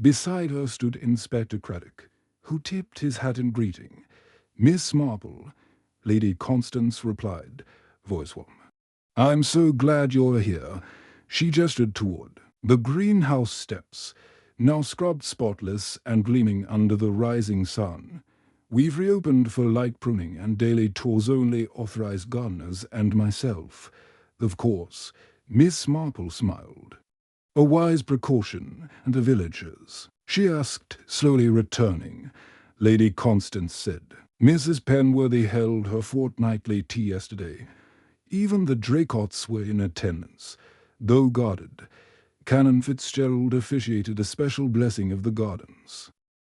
Beside her stood Inspector Craddock, who tipped his hat in greeting. "Miss Marple," Lady Constance replied, voice warm. "I'm so glad you're here." She gestured toward the greenhouse steps, now scrubbed spotless and gleaming under the rising sun. "We've reopened for light pruning and daily tours only authorized gardeners and myself. Of course," Miss Marple smiled. "A wise precaution, and the villagers?" she asked, slowly returning. Lady Constance said, "Mrs. Penworthy held her fortnightly tea yesterday. Even the Draycotts were in attendance, though guarded. Canon Fitzgerald officiated a special blessing of the gardens,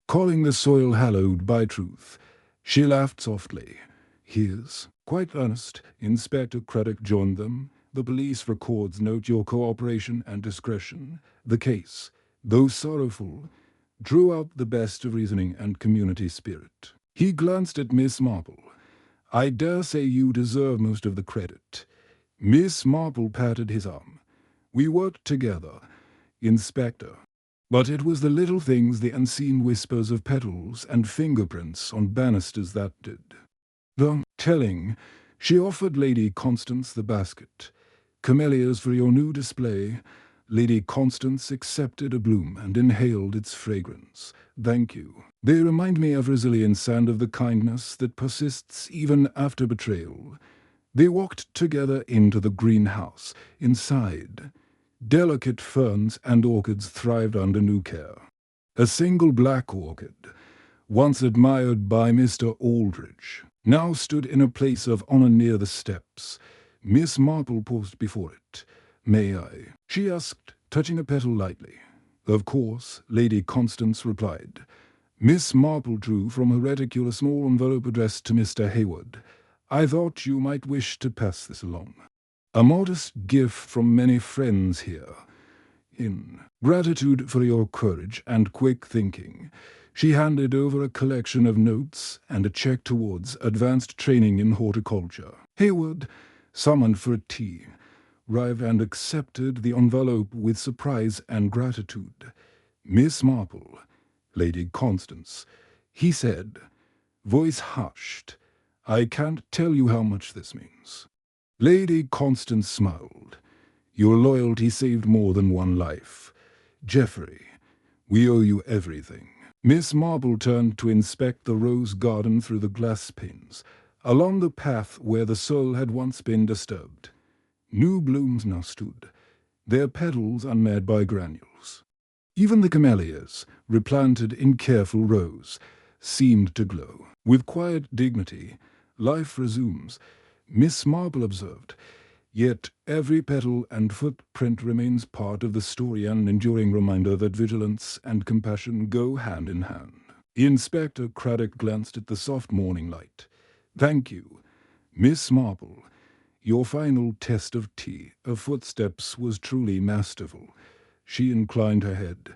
calling the soil hallowed by truth." She laughed softly. "Here's quite earnest." Inspector Craddock joined them. "The police records note your cooperation and discretion. The case, though sorrowful, drew out the best of reasoning and community spirit." He glanced at Miss Marple. "I dare say you deserve most of the credit." Miss Marple patted his arm. "We worked together, Inspector. But it was the little things, the unseen whispers of petals and fingerprints on banisters that did the telling." She offered Lady Constance the basket. "Camellias for your new display." Lady Constance accepted a bloom and inhaled its fragrance. "Thank you. They remind me of resilience and of the kindness that persists even after betrayal." They walked together into the greenhouse. Inside, delicate ferns and orchids thrived under new care. A single black orchid, once admired by Mr. Aldridge, now stood in a place of honor near the steps. Miss Marple paused before it. "May I?" she asked, touching a petal lightly. "Of course," Lady Constance replied. Miss Marple drew from her reticule a small envelope addressed to Mr. Hayward. "I thought you might wish to pass this along. A modest gift from many friends here. In gratitude for your courage and quick thinking." She handed over a collection of notes and a check towards advanced training in horticulture. Hayward, summoned for tea, arrived and accepted the envelope with surprise and gratitude. "Miss Marple, Lady Constance," he said, voice hushed. "I can't tell you how much this means." Lady Constance smiled. "Your loyalty saved more than one life. Geoffrey, we owe you everything." Miss Marple turned to inspect the rose garden through the glass panes, along the path where the soil had once been disturbed. New blooms now stood, their petals unmarred by granules. Even the camellias, replanted in careful rows, seemed to glow. "With quiet dignity, life resumes," Miss Marple observed. "Yet every petal and footprint remains part of the story, an enduring reminder that vigilance and compassion go hand in hand." Inspector Craddock glanced at the soft morning light. "Thank you, Miss Marple. Your final test of tea, of footsteps, was truly masterful." She inclined her head.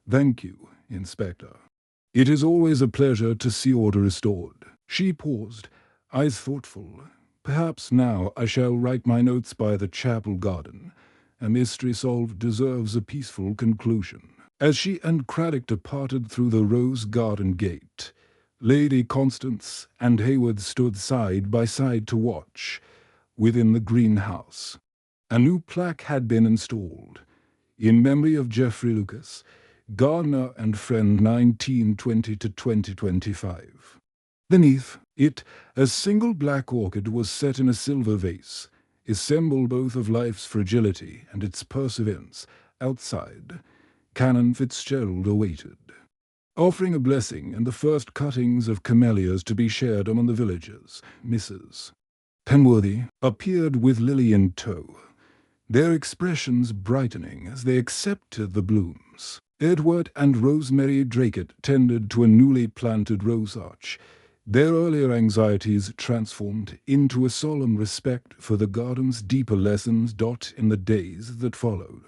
"Thank you, Inspector. It is always a pleasure to see order restored." She paused, eyes thoughtful. "Perhaps now I shall write my notes by the chapel garden. A mystery solved deserves a peaceful conclusion." As she and Craddock departed through the rose garden gate, Lady Constance and Hayward stood side by side to watch, within the greenhouse. A new plaque had been installed, in memory of Geoffrey Lucas, gardener and friend 1920 to 2025. Beneath it, a single black orchid was set in a silver vase, a symbol both of life's fragility and its perseverance. Outside, Canon Fitzgerald awaited, offering a blessing and the first cuttings of camellias to be shared among the villagers. Mrs. Penworthy appeared with Lily in tow, their expressions brightening as they accepted the blooms. Edward and Rosemary Drake tended to a newly planted rose arch, their earlier anxieties transformed into a solemn respect for the garden's deeper lessons. In the days that followed,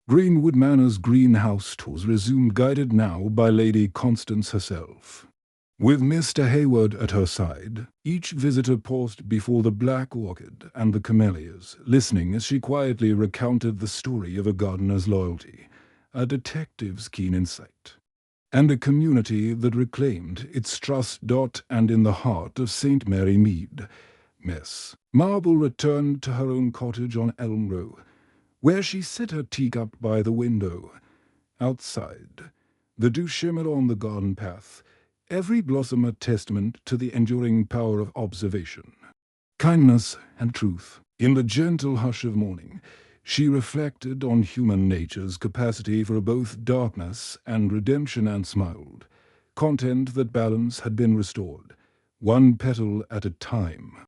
Greenwood Manor's greenhouse tours resumed, guided now by Lady Constance herself. With Mr. Hayward at her side, each visitor paused before the black orchid and the camellias, listening as she quietly recounted the story of a gardener's loyalty, a detective's keen insight, and a community that reclaimed its trust. And in the heart of St. Mary Mead, Miss Marble returned to her own cottage on Elm Row, where she set her teacup by the window. Outside, the dew shimmered on the garden path, every blossom a testament to the enduring power of observation, kindness, and truth. In the gentle hush of morning, she reflected on human nature's capacity for both darkness and redemption, and smiled, content that balance had been restored, one petal at a time.